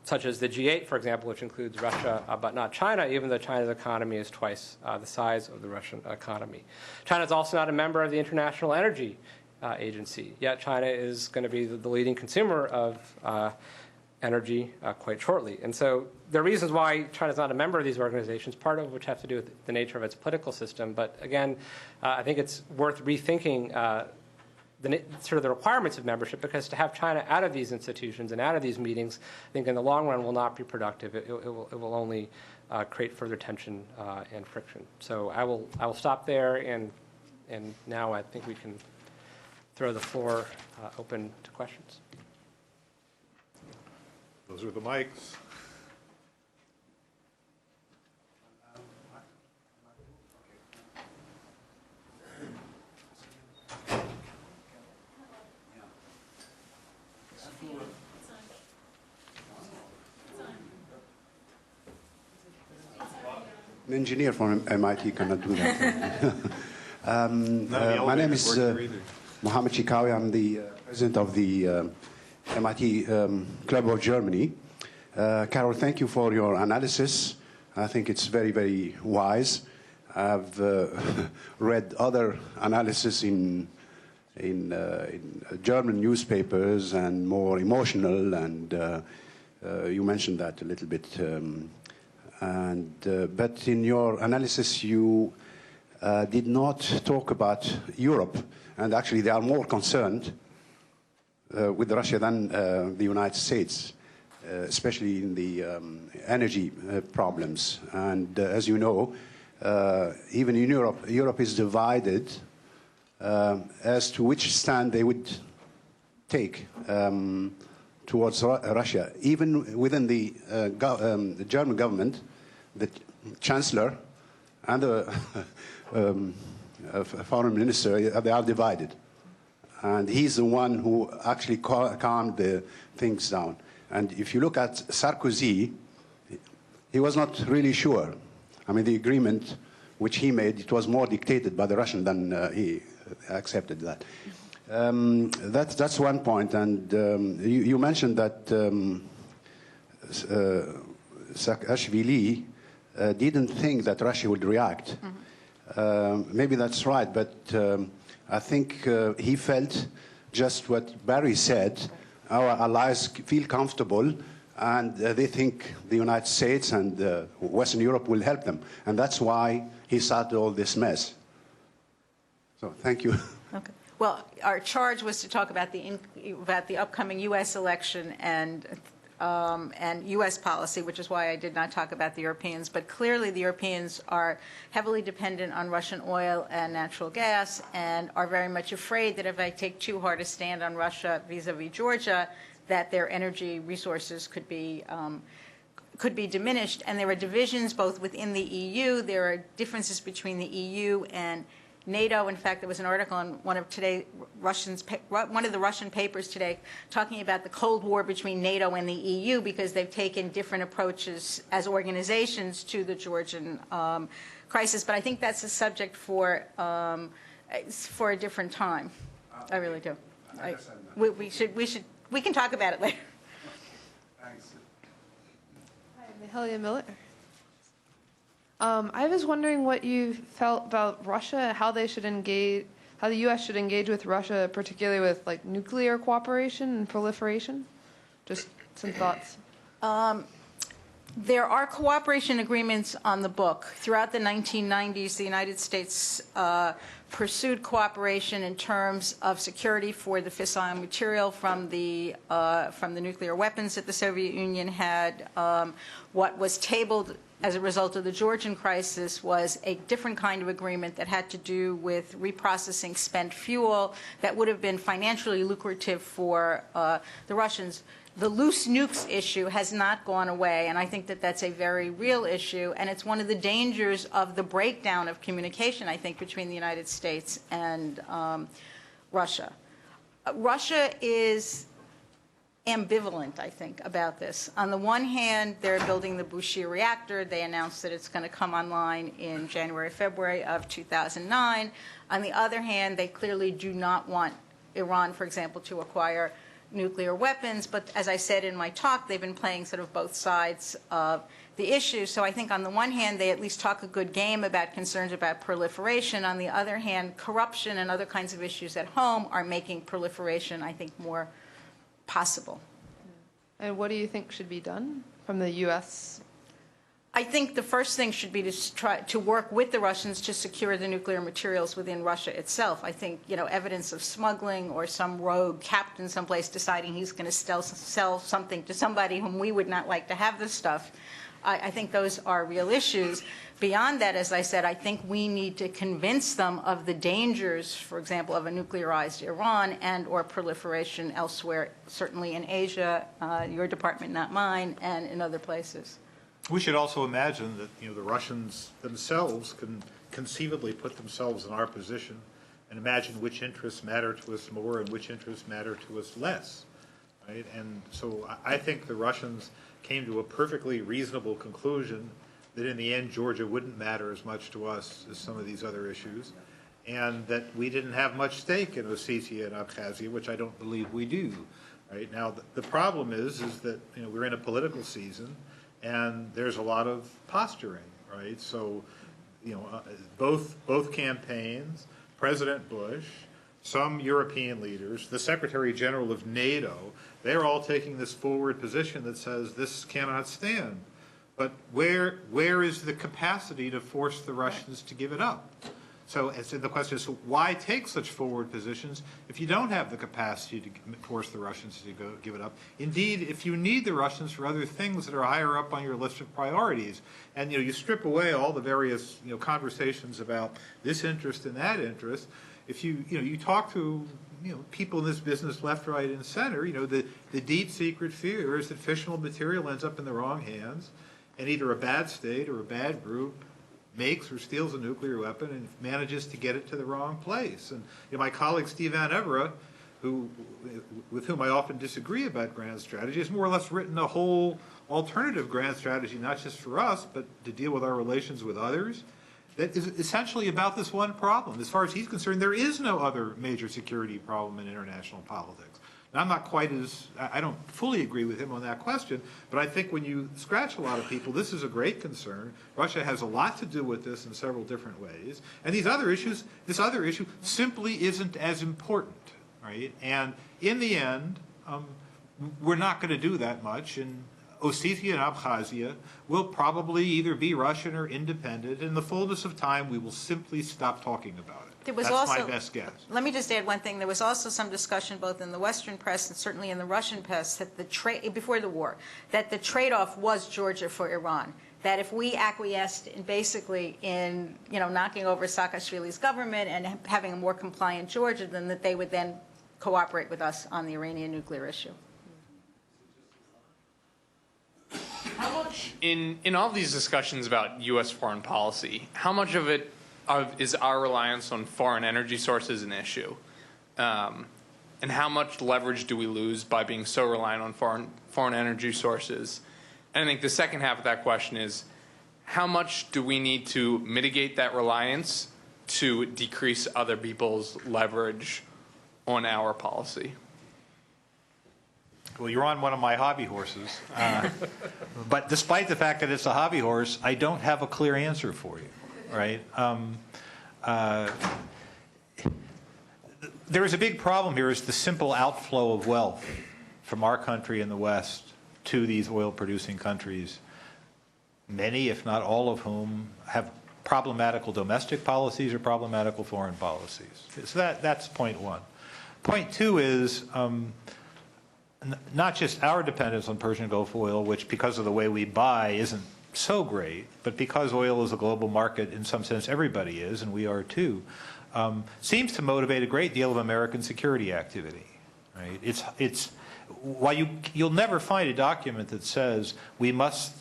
Speaker 4: such as the G8, for example, which includes Russia but not China, even though China's economy is twice the size of the Russian economy. China is also not a member of the International Energy Agency, yet China is going to be the leading consumer of energy quite shortly. And so there are reasons why China is not a member of these organizations, part of which have to do with the nature of its political system. But again, I think it's worth rethinking sort of the requirements of membership, because to have China out of these institutions and out of these meetings, I think in the long run will not be productive. It will only create further tension and friction. So I will stop there, and now I think we can throw the floor open to questions.
Speaker 2: Those are the mics.
Speaker 5: An engineer from MIT cannot do that. My name is Mohammed Chikawi. I'm the president of the MIT Club of Germany. Carol, thank you for your analysis. I think it's very, very wise. I've read other analysis in German newspapers and more emotional, and you mentioned that a little bit. But in your analysis, you did not talk about Europe, and actually they are more concerned with Russia than the United States, especially in the energy problems. And as you know, even in Europe, Europe is divided as to which stand they would take towards Russia. Even within the German government, the Chancellor and the Foreign Minister, they are divided. And he's the one who actually calmed the things down. And if you look at Sarkozy, he was not really sure. I mean, the agreement which he made, it was more dictated by the Russian than he accepted that. That's one point. And you mentioned that Saakashvili didn't think that Russia would react. Mm-hmm. Maybe that's right, but I think he felt just what Barry said. Our allies feel comfortable, and they think the United States and Western Europe will help them. And that's why he started all this mess. So thank you.
Speaker 3: Okay. Well, our charge was to talk about the upcoming U.S. election and U.S. policy, which is why I did not talk about the Europeans. But clearly the Europeans are heavily dependent on Russian oil and natural gas, and are very much afraid that if I take too hard a stand on Russia vis-a-vis Georgia, that their energy resources could be diminished. And there are divisions both within the EU. There are differences between the EU and NATO. In fact, there was an article on one of the Russian papers today talking about the Cold War between NATO and the EU, because they've taken different approaches as organizations to the Georgian crisis. But I think that's a subject for a different time. I really do. We can talk about it later.
Speaker 5: Thanks.
Speaker 6: Hi, Mahalia Miller. I was wondering what you felt about Russia, how they should engage, how the U.S. should engage with Russia, particularly with like nuclear cooperation and proliferation. Just some thoughts.
Speaker 3: There are cooperation agreements on the book. Throughout the 1990s, the United States pursued cooperation in terms of security for the fissile material from the nuclear weapons that the Soviet Union had. What was tabled as a result of the Georgian crisis was a different kind of agreement that had to do with reprocessing spent fuel that would have been financially lucrative for the Russians. The loose nukes issue has not gone away, and I think that that's a very real issue, and it's one of the dangers of the breakdown of communication, I think, between the United States and Russia. Russia is ambivalent, I think, about this. On the one hand, they're building the Bushehr reactor. They announced that it's going to come online in January, February of 2009. On the other hand, they clearly do not want Iran, for example, to acquire nuclear weapons, but as I said in my talk, they've been playing sort of both sides of the issue. So I think on the one hand, they at least talk a good game about concerns about proliferation. On the other hand, corruption and other kinds of issues at home are making proliferation, I think, more possible.
Speaker 6: And what do you think should be done from the U.S.?
Speaker 3: I think the first thing should be to try to work with the Russians to secure the nuclear materials within Russia itself. I think, evidence of smuggling or some rogue captain someplace deciding he's going to sell something to somebody whom we would not like to have this stuff, I think those are real issues. Beyond that, as I said, I think we need to convince them of the dangers, for example, of a nuclearized Iran and or proliferation elsewhere, certainly in Asia, your department, not mine, and in other places.
Speaker 2: We should also imagine that the Russians themselves can conceivably put themselves in our position and imagine which interests matter to us more and which interests matter to us less, right? And so I think the Russians came to a perfectly reasonable conclusion that in the end Georgia wouldn't matter as much to us as some of these other issues, and that we didn't have much stake in Ossetia and Abkhazia, which I don't believe we do. Right now, the problem is that we're in a political season. And there's a lot of posturing, right? So, both campaigns, President Bush, some European leaders, the Secretary General of NATO, they're all taking this forward position that says this cannot stand. But where is the capacity to force the Russians to give it up? So the question is, why take such forward positions if you don't have the capacity to force the Russians to give it up? Indeed, if you need the Russians for other things that are higher up on your list of priorities, and you strip away all the various conversations about this interest and that interest, if you talk to people in this business, left, right, and center, the deep secret fear is that fissional material ends up in the wrong hands, and either a bad state or a bad group makes or steals a nuclear weapon and manages to get it to the wrong place. And my colleague Steve Van Evera, with whom I often disagree about grand strategy, has more or less written a whole alternative grand strategy, not just for us, but to deal with our relations with others, that is essentially about this one problem. As far as he's concerned, there is no other major security problem in international politics. And I'm not I don't fully agree with him on that question, but I think when you scratch a lot of people, this is a great concern. Russia has a lot to do with this in several different ways. And this other issue simply isn't as important, right? And in the end, we're not going to do that much. And Ossetia and Abkhazia will probably either be Russian or independent. In the fullness of time, we will simply stop talking about it. That's my best guess.
Speaker 3: Let me just add one thing. There was also some discussion both in the Western press and certainly in the Russian press that before the war, that the trade-off was Georgia for Iran. That if we acquiesced in knocking over Saakashvili's government and having a more compliant Georgia, then that they would then cooperate with us on the Iranian nuclear issue.
Speaker 7: How much in all these discussions about U.S. foreign policy, how much of it is our reliance on foreign energy sources an issue? And how much leverage do we lose by being so reliant on foreign energy sources? And I think the second half of that question is, how much do we need to mitigate that reliance to decrease other people's leverage on our policy?
Speaker 2: Well, you're on one of my hobby horses. But despite the fact that it's a hobby horse, I don't have a clear answer for you, right? There is a big problem here is the simple outflow of wealth from our country in the West to these oil-producing countries, many, if not all of whom, have problematical domestic policies or problematical foreign policies. So that's point one. Point two is not just our dependence on Persian Gulf oil, which because of the way we buy isn't so great, but because oil is a global market, in some sense everybody is, and we are too, seems to motivate a great deal of American security activity. Right? It's while you'll never find a document that says we must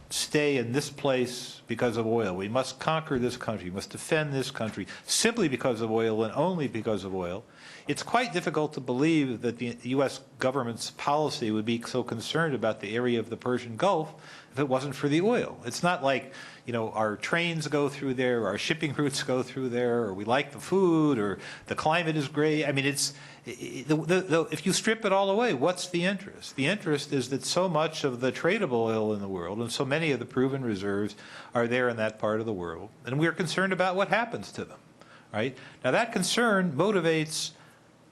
Speaker 2: stay in this place because of oil. We must conquer this country. We must defend this country simply because of oil and only because of oil. It's quite difficult to believe that the U.S. government's policy would be so concerned about the area of the Persian Gulf if it wasn't for the oil. It's not like, our trains go through there, our shipping routes go through there, or we like the food, or the climate is great. I mean, if you strip it all away, what's the interest? The interest is that so much of the tradable oil in the world and so many of the proven reserves are there in that part of the world, and we're concerned about what happens to them. Right? Now, that concern motivates,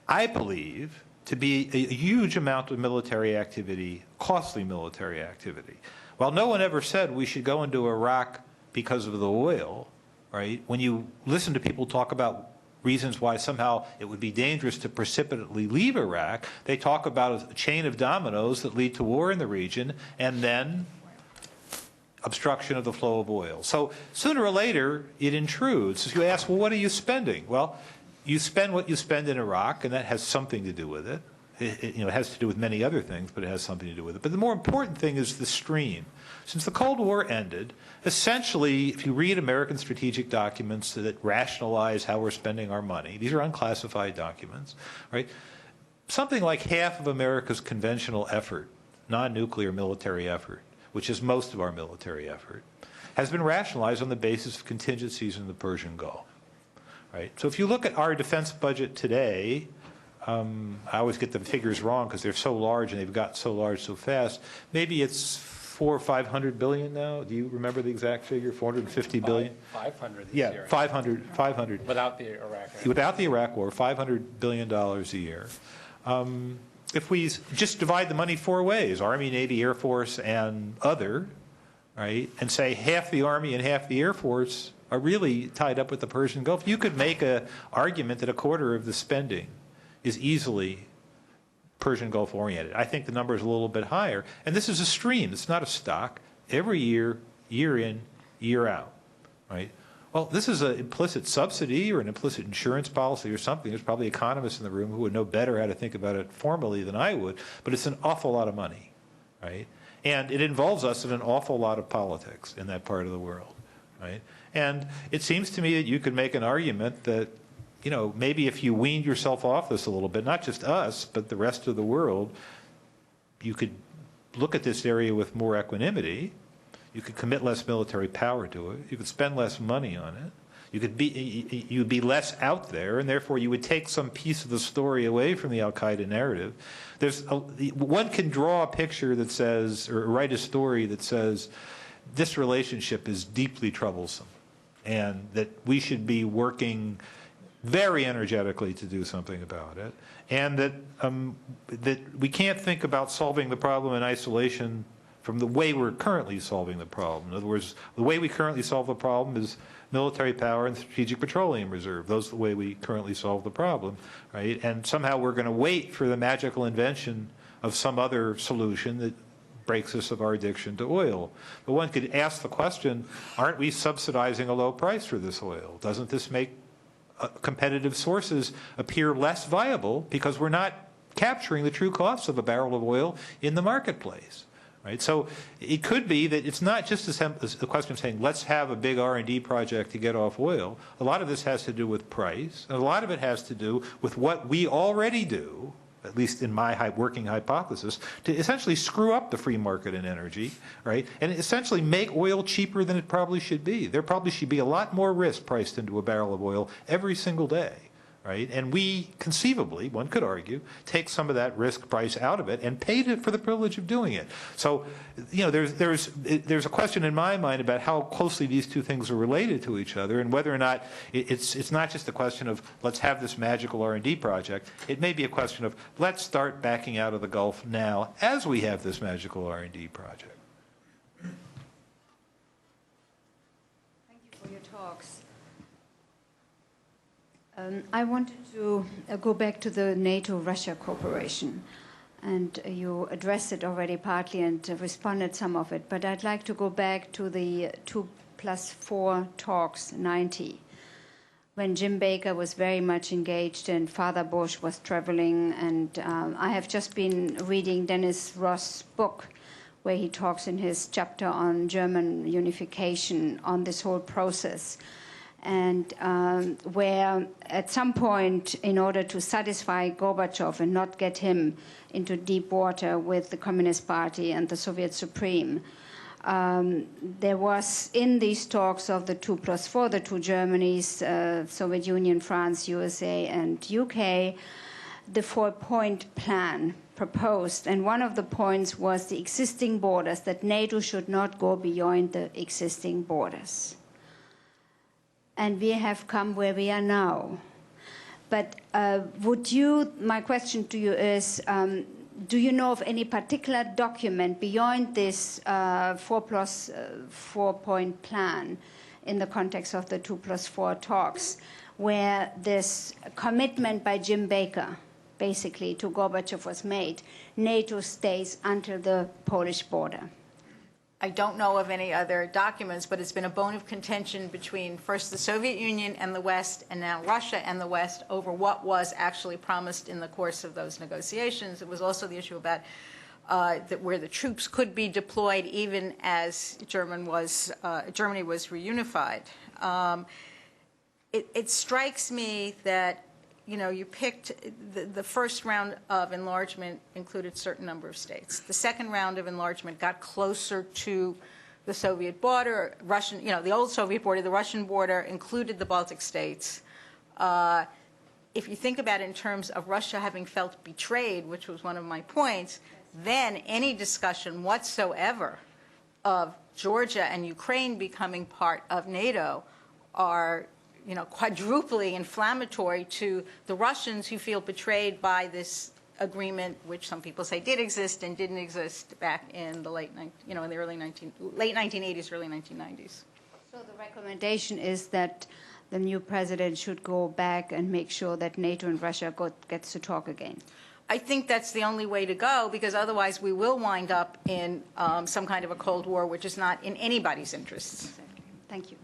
Speaker 2: I believe, to be a huge amount of military activity, costly military activity. While no one ever said we should go into Iraq because of the oil, right? When you listen to people talk about reasons why somehow it would be dangerous to precipitately leave Iraq, they talk about a chain of dominoes that lead to war in the region and then obstruction of the flow of oil. So sooner or later, it intrudes. So you ask, well, what are you spending? Well, you spend what you spend in Iraq, and that has something to do with it. It has to do with many other things, but it has something to do with it. But the more important thing is the stream. Since the Cold War ended, essentially, if you read American strategic documents that rationalize how we're spending our money, these are unclassified documents, right? Something like half of America's conventional effort, non-nuclear military effort, which is most of our military effort, has been rationalized on the basis of contingencies in the Persian Gulf, right? So if you look at our defense budget today, I always get the figures wrong because they're so large and they've got so large so fast. Maybe it's 400 or 500 billion now. Do you remember the exact figure? 450 billion?
Speaker 4: 500 this
Speaker 2: yeah,
Speaker 4: year.
Speaker 2: 500.
Speaker 4: Without the Iraq War.
Speaker 2: Without the Iraq War, $500 billion a year. If we just divide the money four ways, Army, Navy, Air Force, and other, right, and say half the Army and half the Air Force are really tied up with the Persian Gulf, you could make an argument that a quarter of the spending is easily Persian Gulf oriented. I think the number is a little bit higher. And this is a stream. It's not a stock. Every year, year in, year out, right? Well, this is an implicit subsidy or an implicit insurance policy or something. There's probably economists in the room who would know better how to think about it formally than I would, but it's an awful lot of money, right? And it involves us in an awful lot of politics in that part of the world, right? And it seems to me that you could make an argument that, maybe if you weaned yourself off this a little bit, not just us, but the rest of the world, you could look at this area with more equanimity. You could commit less military power to it. You could spend less money on it. You'd be less out there, and therefore you would take some piece of the story away from the al-Qaeda narrative. One can draw a picture that says, or write a story that says, this relationship is deeply troublesome, and that we should be working very energetically to do something about it, and that we can't think about solving the problem in isolation from the way we're currently solving the problem. In other words, the way we currently solve the problem is military power and strategic petroleum reserve. Those are the way we currently solve the problem, right? And somehow we're going to wait for the magical invention of some other solution that breaks us of our addiction to oil. But one could ask the question, aren't we subsidizing a low price for this oil? Doesn't this make competitive sources appear less viable because we're not capturing the true costs of a barrel of oil in the marketplace, right? So it could be that it's not just as the question of saying, let's have a big R&D project to get off oil. A lot of this has to do with price, and a lot of it has to do with what we already do, at least in my working hypothesis, to essentially screw up the free market in energy, right? And essentially make oil cheaper than it probably should be. There probably should be a lot more risk priced into a barrel of oil every single day, right? And we conceivably, one could argue, take some of that risk price out of it and paid it for the privilege of doing it. So, you know, there's a question in my mind about how closely these two things are related to each other, and whether or not it's not just a question of let's have this magical R&D project. It may be a question of let's start backing out of the Gulf now as we have this magical R&D project.
Speaker 8: Thank you for your talks. I wanted to go back to the NATO-Russia cooperation, and you addressed it already partly and responded some of it, but I'd like to go back to the 2+4 talks, 90, when Jim Baker was very much engaged and Father Bush was traveling, and I have just been reading Dennis Ross' book, where he talks in his chapter on German unification on this whole process. And where at some point, in order to satisfy Gorbachev and not get him into deep water with the Communist Party and the Soviet Supreme, there was in these talks of the 2+4, the two Germanys, Soviet Union, France, USA, and UK, the 4-point plan proposed. And one of the points was the existing borders, that NATO should not go beyond the existing borders. And we have come where we are now. But my question to you is, do you know of any particular document beyond this 4+4-point plan in the context of the 2+4 talks, where this commitment by Jim Baker, basically, to Gorbachev was made, NATO stays until the Polish border?
Speaker 3: I don't know of any other documents, but it's been a bone of contention between first the Soviet Union and the West, and now Russia and the West, over what was actually promised in the course of those negotiations. It was also the issue about where the troops could be deployed even as Germany was reunified. It strikes me that, you know, you picked the first round of enlargement included a certain number of states. The second round of enlargement got closer to the Soviet border, Russian, you know, the old Soviet border, the Russian border included the Baltic states. If you think about it in terms of Russia having felt betrayed, which was one of my points, then any discussion whatsoever of Georgia and Ukraine becoming part of NATO are, you know, quadruply inflammatory to the Russians, who feel betrayed by this agreement, which some people say did exist and didn't exist back in the late 1980s, early 1990s.
Speaker 8: So the recommendation is that the new president should go back and make sure that NATO and Russia gets to talk again.
Speaker 3: I think that's the only way to go, because otherwise we will wind up in some kind of a Cold War, which is not in anybody's interests.
Speaker 8: Exactly. Thank you.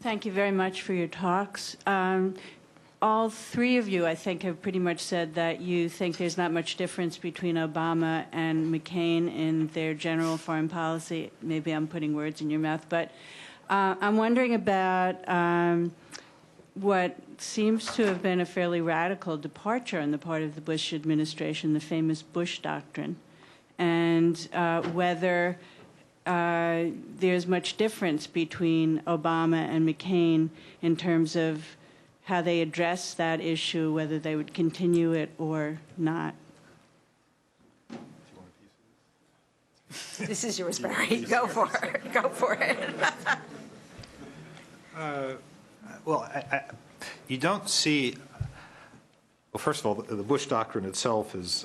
Speaker 9: Thank you very much for your talks. All three of you, I think, have pretty much said that you think there's not much difference between Obama and McCain in their general foreign policy. Maybe I'm putting words in your mouth, but I'm wondering about what seems to have been a fairly radical departure on the part of the Bush administration, the famous Bush Doctrine, and whether there's much difference between Obama and McCain in terms of how they address that issue, whether they would continue it or not.
Speaker 3: This is yours, Barry. Go for it. Go for it.
Speaker 2: Well, you don't see. Well, first of all, the Bush Doctrine itself is.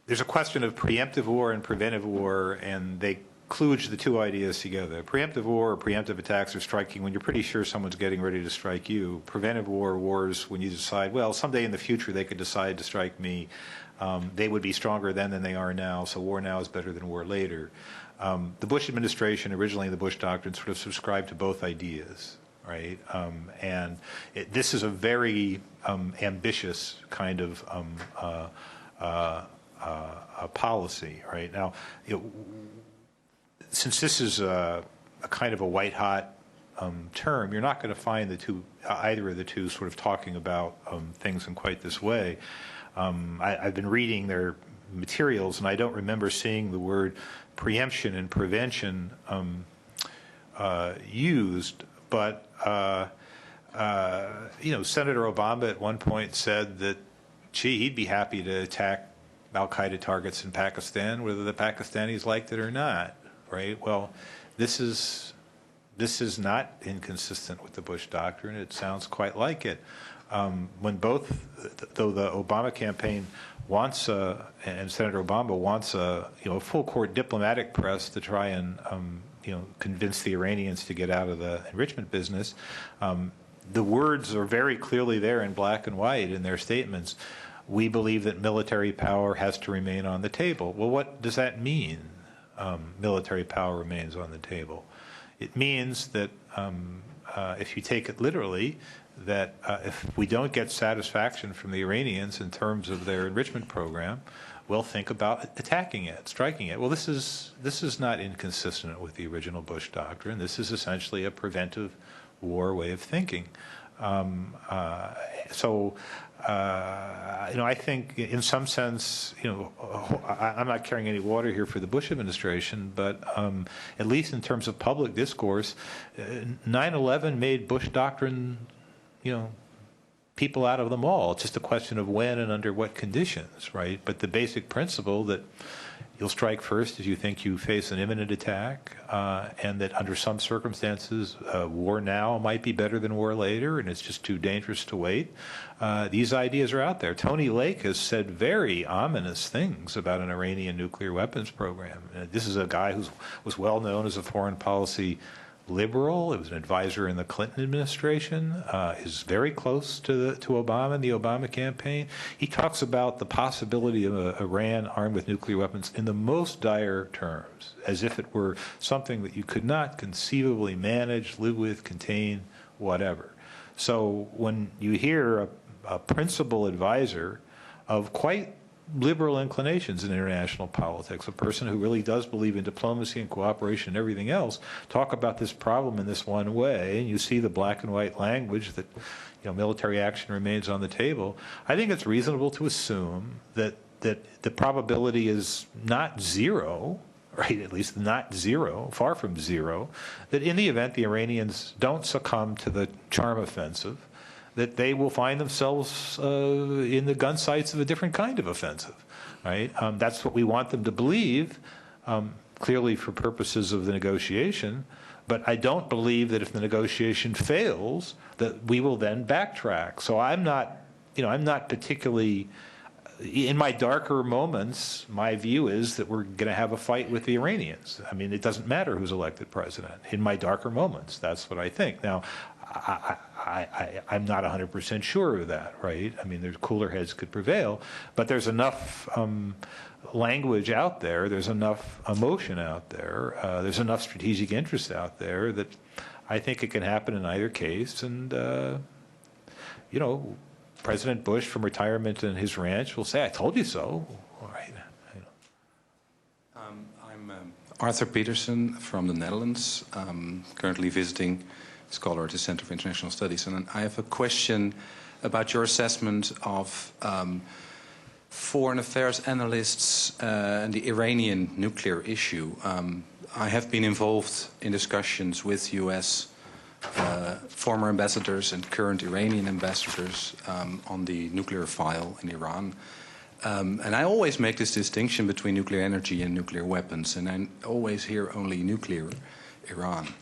Speaker 2: There's a question of preemptive war and preventive war, and they kludge the two ideas together. Preemptive war or preemptive attacks are striking when you're pretty sure someone's getting ready to strike you. Preventive war, wars when you decide, well, someday in the future they could decide to strike me. They would be stronger then than they are now, so war now is better than war later. The Bush administration, originally the Bush Doctrine, sort of subscribed to both ideas, right? And this is a very ambitious kind of policy, right? Now, since this is a kind of a white-hot term, you're not going to find either of the two sort of talking about things in quite this way. I've been reading their materials, and I don't remember seeing the word preemption and prevention used, but Senator Obama at one point said that, gee, he'd be happy to attack al-Qaeda targets in Pakistan, whether the Pakistanis liked it or not, right? Well, this is not inconsistent with the Bush doctrine. It sounds quite like it. Though the Obama campaign wants and Senator Obama wants a full court diplomatic press to try and convince the Iranians to get out of the enrichment business. The words are very clearly there in black and white in their statements. We believe that military power has to remain on the table. Well, what does that mean? Military power remains on the table. It means that if you take it literally, that if we don't get satisfaction from the Iranians in terms of their enrichment program, we'll think about attacking it, striking it. Well, this is not inconsistent with the original Bush doctrine. This is essentially a preventive war way of thinking. I think in some sense, I'm not carrying any water here for the Bush administration, but at least in terms of public discourse, 9/11 made Bush doctrine, people out of them all. It's just a question of when and under what conditions, right? But the basic principle that you'll strike first if you think you face an imminent attack, and that under some circumstances, war now might be better than war later, and it's just too dangerous to wait. These ideas are out there. Tony Lake has said very ominous things about an Iranian nuclear weapons program. This is a guy who was well known as a foreign policy liberal. He was an advisor in the Clinton administration. Is very close to Obama and the Obama campaign. He talks about the possibility of Iran armed with nuclear weapons in the most dire terms, as if it were something that you could not conceivably manage, live with, contain, whatever. So when you hear a principal advisor of quite liberal inclinations in international politics, a person who really does believe in diplomacy and cooperation and everything else, talk about this problem in this one way, and you see the black and white language that military action remains on the table, I think it's reasonable to assume that the probability is not zero, right, at least not zero, far from zero, that in the event the Iranians don't succumb to the charm offensive, that they will find themselves in the gun sights of a different kind of offensive, right? That's what we want them to believe, clearly for purposes of the negotiation. But I don't believe that if the negotiation fails, that we will then backtrack. So I'm not particularly, in my darker moments, my view is that we're going to have a fight with the Iranians. I mean, it doesn't matter who's elected president. In my darker moments, that's what I think. Now, I'm not 100% sure of that, right? I mean, there's cooler heads could prevail, but there's enough language out there, there's enough emotion out there, there's enough strategic interest out there that I think it can happen in either case. And, President Bush from retirement in his ranch will say, I told you so. All right.
Speaker 10: I'm Arthur Peterson from the Netherlands, currently visiting scholar at the Center for International Studies. And I have a question about your assessment of foreign affairs analysts and the Iranian nuclear issue. I have been involved in discussions with U.S. Former ambassadors and current Iranian ambassadors on the nuclear file in Iran. And I always make this distinction between nuclear energy and nuclear weapons, and I always hear only nuclear Iran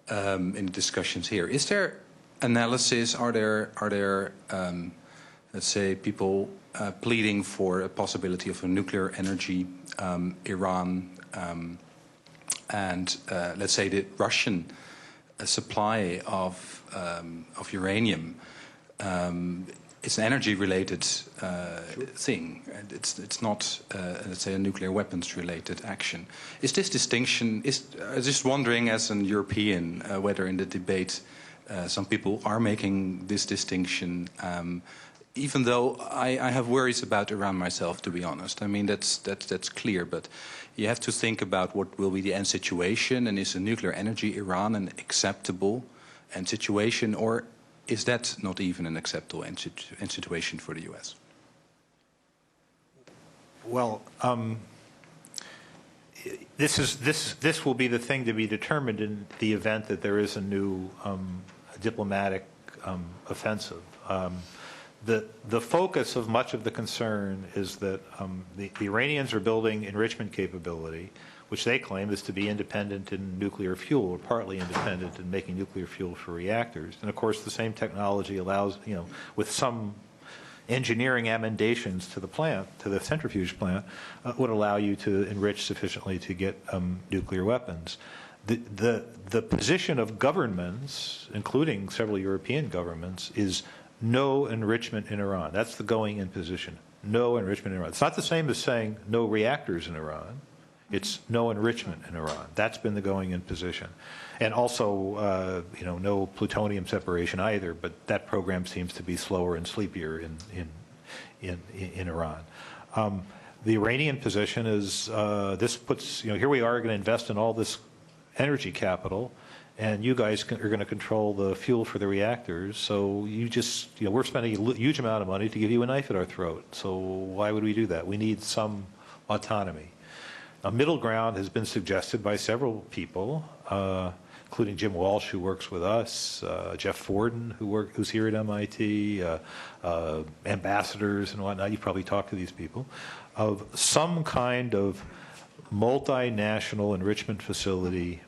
Speaker 10: in discussions here. Is there analysis? Are there let's say, people pleading for a possibility of a nuclear energy Iran and let's say the Russian supply of uranium? It's an energy-related thing, and it's not, let's say, a nuclear weapons-related action. Is this distinction? I was just wondering, as an European, whether in the debate some people are making this distinction, even though I have worries about Iran myself, to be honest. I mean, that's clear, but you have to think about what will be the end situation, and is a nuclear energy Iran an acceptable end situation, or is that not even an acceptable end situation for the U.S.?
Speaker 2: Well, this will be the thing to be determined in the event that there is a new diplomatic offensive. The focus of much of the concern is that the Iranians are building enrichment capability, which they claim is to be independent in nuclear fuel, or partly independent in making nuclear fuel for reactors. And of course, the same technology allows, with some engineering amendations to the plant, to the centrifuge plant, would allow you to enrich sufficiently to get nuclear weapons. The position of governments, including several European governments, is no enrichment in Iran. That's the going-in position. No enrichment in Iran. It's not the same as saying no reactors in Iran. It's no enrichment in Iran. That's been the going-in position. And also, no plutonium separation either, but that program seems to be slower and sleepier in Iran. The Iranian position is this puts, here we are going to invest in all this energy capital, and you guys are going to control the fuel for the reactors, so you just, we're spending a huge amount of money to give you a knife at our throat. So why would we do that? We need some autonomy. A middle ground has been suggested by several people, including Jim Walsh, who works with us, Jeff Forden, who's here at MIT, ambassadors and whatnot. You've probably talked to these people, of some kind of multinational enrichment facility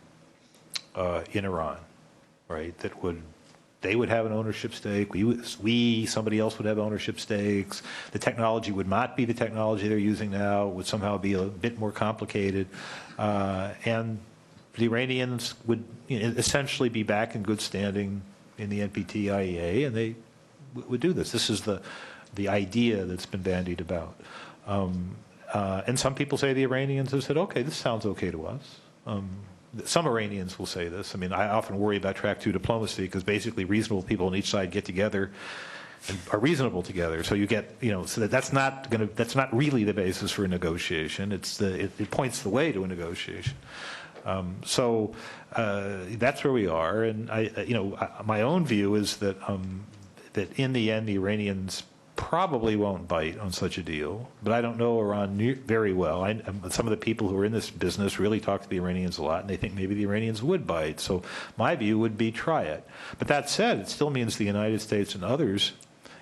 Speaker 2: in Iran, right? They would have an ownership stake. Somebody else would have ownership stakes. The technology would not be the technology they're using now. It would somehow be a bit more complicated. And the Iranians would essentially be back in good standing in the NPT-IAEA, and they would do this. This is the idea that's been bandied about. And some people say the Iranians have said, okay, this sounds okay to us. Some Iranians will say this. I mean, I often worry about track 2 diplomacy because basically reasonable people on each side get together and are reasonable together. So you get, so that's not really the basis for a negotiation. It points the way to a negotiation. So that's where we are. And my own view is that that in the end the Iranians probably won't bite on such a deal, but I don't know Iran very well. Some of the people who are in this business really talk to the Iranians a lot, and they think maybe the Iranians would bite. So my view would be try it. But that said, it still means the United States and others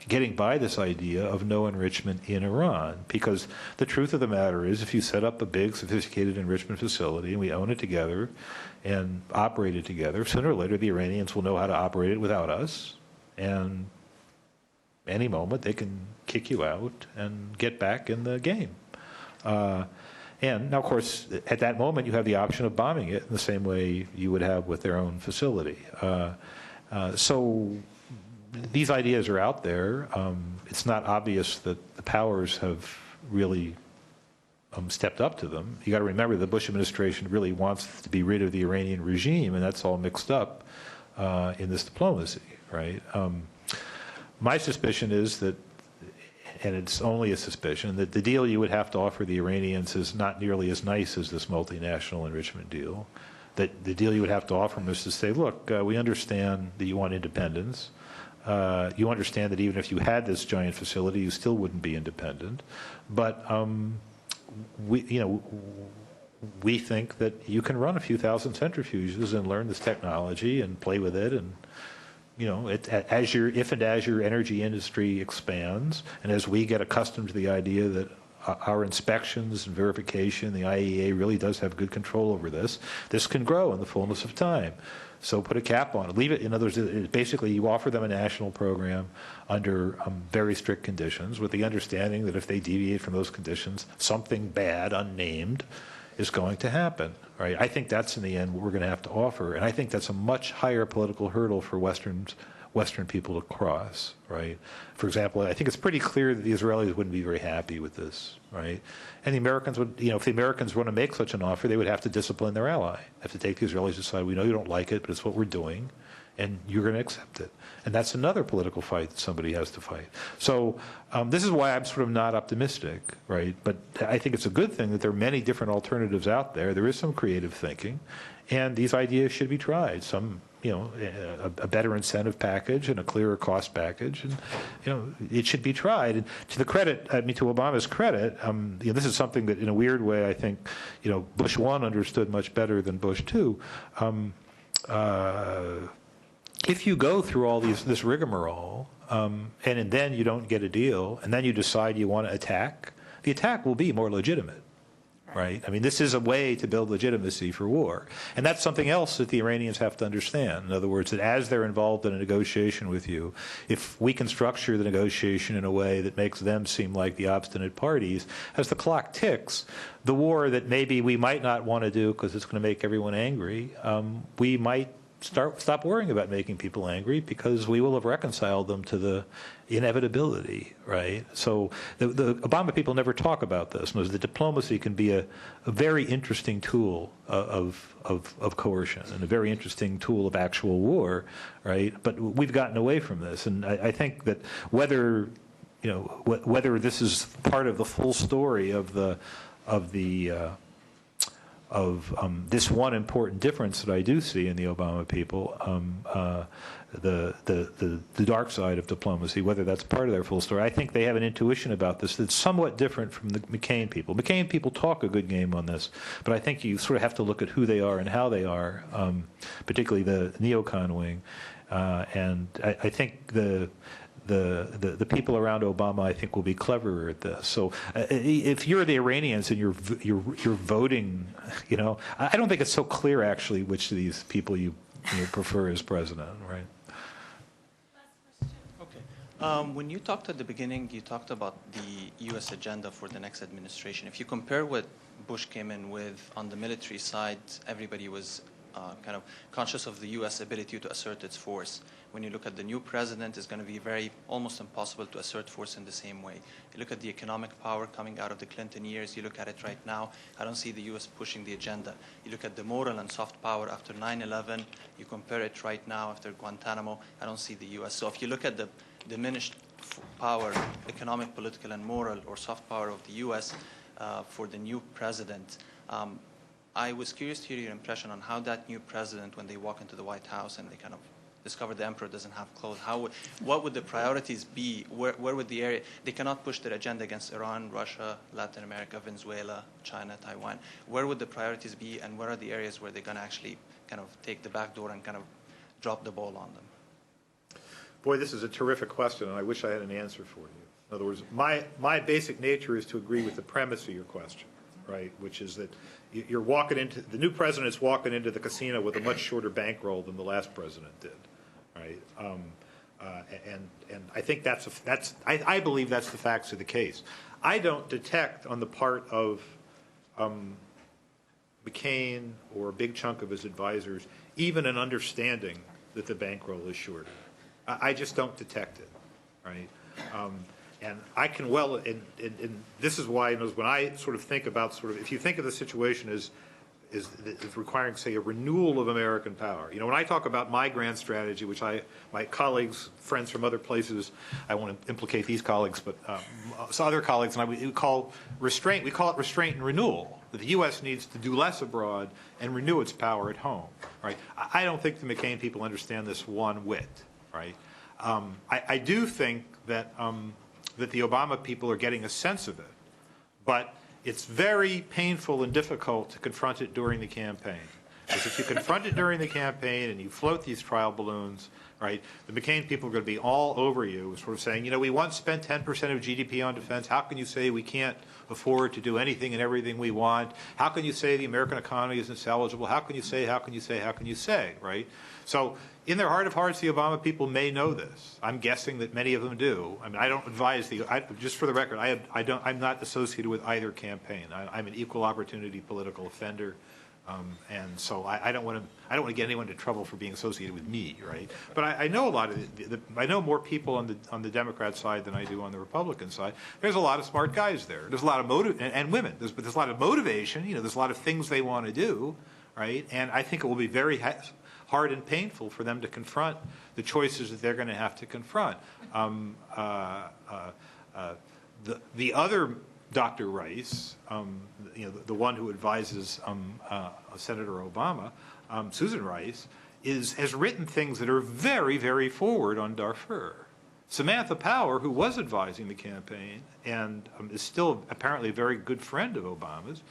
Speaker 2: getting by this idea of no enrichment in Iran, because the truth of the matter is if you set up a big, sophisticated enrichment facility and we own it together and operate it together, sooner or later the Iranians will know how to operate it without us, and any moment they can kick you out and get back in the game. And now, of course, at that moment you have the option of bombing it in the same way you would have with their own facility. So these ideas are out there. It's not obvious that the powers have really stepped up to them. You got to remember the Bush administration really wants to be rid of the Iranian regime, and that's all mixed up in this diplomacy, right? My suspicion is that, and it's only a suspicion, that the deal you would have to offer the Iranians is not nearly as nice as this multinational enrichment deal. That the deal you would have to offer them is to say, look, we understand that you want independence. You understand that even if you had this giant facility, you still wouldn't be independent. But we think that you can run a few thousand centrifuges and learn this technology and play with it, and as your energy industry expands, and as we get accustomed to the idea that our inspections and verification, the IAEA really does have good control over this, this can grow in the fullness of time. So put a cap on it. Leave it. In other words, basically you offer them a national program under very strict conditions, with the understanding that if they deviate from those conditions, something bad, unnamed, is going to happen, right? I think that's in the end what we're going to have to offer, and I think that's a much higher political hurdle for Western people to cross, right? For example, I think it's pretty clear that the Israelis wouldn't be very happy with this, right? And the Americans would, if the Americans want to make such an offer, they would have to discipline their ally, have to take the Israelis and decide, we know you don't like it, but it's what we're doing, and you're going to accept it. And that's another political fight that somebody has to fight. So this is why I'm sort of not optimistic, right? But I think it's a good thing that there are many different alternatives out there. There is some creative thinking, and these ideas should be tried. Some, a better incentive package and a clearer cost package, and it should be tried. And to the credit, to Obama's credit, this is something that, in a weird way, I think Bush 1 understood much better than Bush 2. If you go through all this rigmarole, and then you don't get a deal, and then you decide you want to attack, the attack will be more legitimate. Right? I mean, this is a way to build legitimacy for war. And that's something else that the Iranians have to understand. In other words, that as they're involved in a negotiation with you, if we can structure the negotiation in a way that makes them seem like the obstinate parties, as the clock ticks, the war that maybe we might not want to do because it's going to make everyone angry, we might stop worrying about making people angry because we will have reconciled them to the inevitability, right? So the Obama people never talk about this. The diplomacy can be a very interesting tool of coercion and a very interesting tool of actual war, right? But we've gotten away from this, and I think that whether this is part of the full story of this one important difference that I do see in the Obama people, the dark side of diplomacy, whether that's part of their full story. I think they have an intuition about this that's somewhat different from the McCain people. McCain people talk a good game on this, but I think you sort of have to look at who they are and how they are, particularly the neocon wing. And I think the people around Obama, I think, will be cleverer at this. So if you're the Iranians and you're voting, I don't think it's so clear actually which of these people you prefer as president, right?
Speaker 11: Okay. When you talked at the beginning, you talked about the U.S. agenda for the next administration. If you compare what Bush came in with on the military side, everybody was kind of conscious of the U.S. ability to assert its force. When you look at the new president, it's going to be almost impossible to assert force in the same way. You look at the economic power coming out of the Clinton years, you look at it right now, I don't see the U.S. pushing the agenda. You look at the moral and soft power after 9/11, you compare it right now after Guantanamo, I don't see the U.S. So if you look at the diminished power, economic, political, and moral, or soft power of the U.S. For the new president, I was curious to hear your impression on how that new president, when they walk into the White House and they kind of discover the emperor doesn't have clothes, what would the priorities be? Where would the area, they cannot push their agenda against Iran, Russia, Latin America, Venezuela, China, Taiwan. Where would the priorities be, and where are the areas where they're going to actually kind of take the back door and kind of drop the ball on them?
Speaker 2: Boy, this is a terrific question, and I wish I had an answer for you. In other words, my basic nature is to agree with the premise of your question, right, which is that you're walking into, the new president is walking into the casino with a much shorter bankroll than the last president did, right? And I think I believe that's the facts of the case. I don't detect on the part of McCain or a big chunk of his advisors even an understanding that the bankroll is shorter. I just don't detect it, right? And I can and this is why, when I sort of think about if you think of the situation as requiring, say, a renewal of American power. When I talk about my grand strategy, which my colleagues, friends from other places, I won't implicate these colleagues, but other colleagues, and we call restraint. We call it restraint and renewal. That the U.S. needs to do less abroad and renew its power at home, right? I don't think the McCain people understand this one whit, right? I do think that the Obama people are getting a sense of it, but it's very painful and difficult to confront it during the campaign. Because if you confront it during the campaign and you float these trial balloons, right, the McCain people are going to be all over you, sort of saying, we once spent 10% of GDP on defense. How can you say we can't afford to do anything and everything we want? How can you say the American economy isn't salvageable? How can you say, right? So in their heart of hearts, the Obama people may know this. I'm guessing that many of them do. I mean, I don't advise just for the record, I'm not associated with either campaign. I'm an equal opportunity political offender. And so I don't want to get anyone into trouble for being associated with me, right? But I know a lot of I know more people on the Democrat side than I do on the Republican side. There's a lot of smart guys there. There's a lot of and women. There's a lot of motivation. There's a lot of things they want to do, right? And I think it will be very hard and painful for them to confront the choices that they're going to have to confront. The other Dr. Rice, the one who advises Senator Obama, Susan Rice, has written things that are very, very forward on Darfur. Samantha Power, who was advising the campaign and is still apparently a very good friend of Obama's,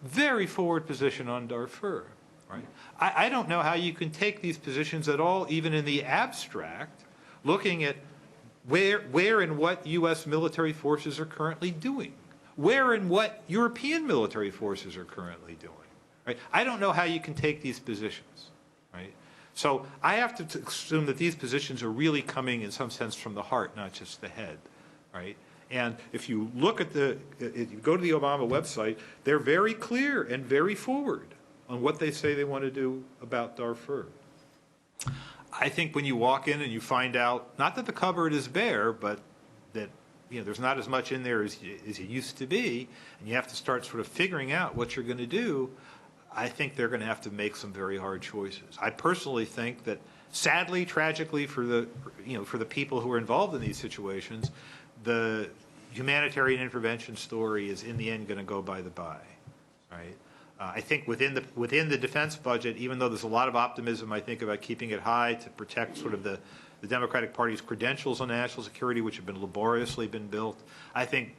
Speaker 2: very forward position on Darfur. Right? I don't know how you can take these positions at all, even in the abstract, looking at where and what U.S. military forces are currently doing, where and what European military forces are currently doing. Right? I don't know how you can take these positions. Right? So I have to assume that these positions are really coming in some sense from the heart, not just the head. Right? And if you look at if you go to the Obama website, they're very clear and very forward on what they say they want to do about Darfur. I think when you walk in and you find out, not that the cupboard is bare, but that there's not as much in there as it used to be, and you have to start sort of figuring out what you're going to do, I think they're going to have to make some very hard choices. I personally think that, sadly, tragically for the people who are involved in these situations, the humanitarian intervention story is in the end going to go by the by, right? I think within the defense budget, even though there's a lot of optimism, I think, about keeping it high to protect sort of the Democratic Party's credentials on national security, which have been laboriously built, I think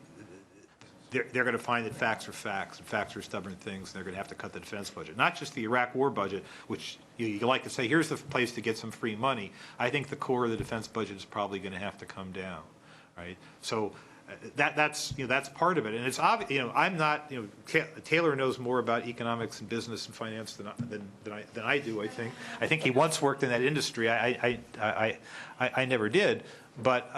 Speaker 2: they're going to find that facts are facts, and facts are stubborn things, and they're going to have to cut the defense budget. Not just the Iraq war budget, which you like to say, here's the place to get some free money. I think the core of the defense budget is probably going to have to come down, right? So that's part of it, and it's obvious. I'm not. Taylor knows more about economics and business and finance than I do. I think he once worked in that industry. I never did, but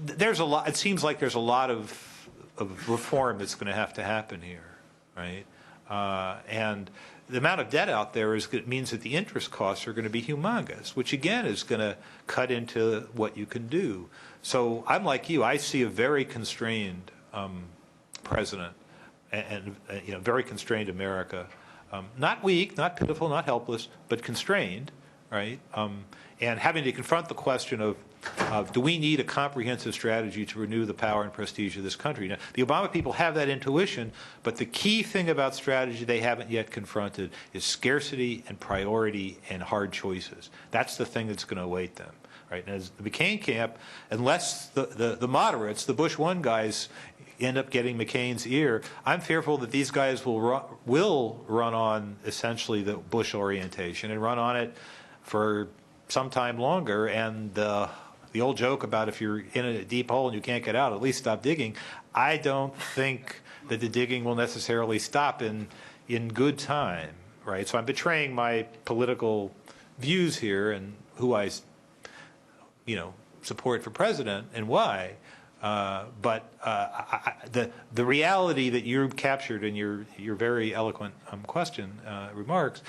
Speaker 2: there's a lot. It seems like there's a lot of reform that's going to have to happen here, right? And the amount of debt out there means that the interest costs are going to be humongous, which again is going to cut into what you can do. So I'm like you. I see a very constrained president, and very constrained America. Not weak, not pitiful, not helpless, but constrained, right? And having to confront the question of do we need a comprehensive strategy to renew the power and prestige of this country? Now, the Obama people have that intuition, but the key thing about strategy they haven't yet confronted is scarcity and priority and hard choices. That's the thing that's going to await them. Right? And as the McCain camp, unless the moderates, the Bush 1 guys, end up getting McCain's ear, I'm fearful that these guys will run on essentially the Bush orientation and run on it for some time longer. And the old joke about if you're in a deep hole and you can't get out, at least stop digging. I don't think that the digging will necessarily stop in good time. Right? So I'm betraying my political views here and who I support for president and why, but the reality that you captured in your very eloquent remarks,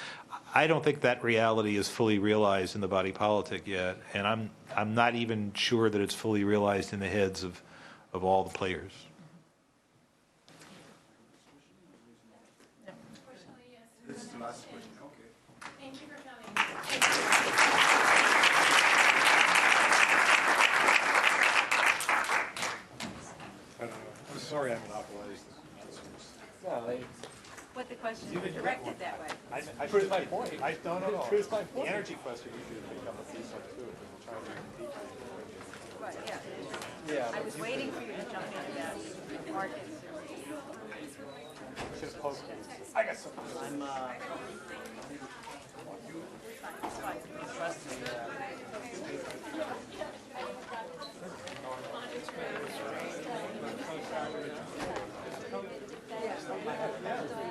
Speaker 2: I don't think that reality is fully realized in the body politic yet, and I'm not even sure that it's fully realized in the heads of all the players. This is the last question. Okay.
Speaker 1: Thank you for coming.
Speaker 2: I'm sorry I monopolized this.
Speaker 3: What the question is directed that way.
Speaker 2: I proves my point. No. Proves my point. The energy question you should pick up a piece of too, because we're trying to compete.
Speaker 3: Right, yeah. I was waiting for you to jump into that markets.
Speaker 2: Just close. I got something.
Speaker 11: I'm interested.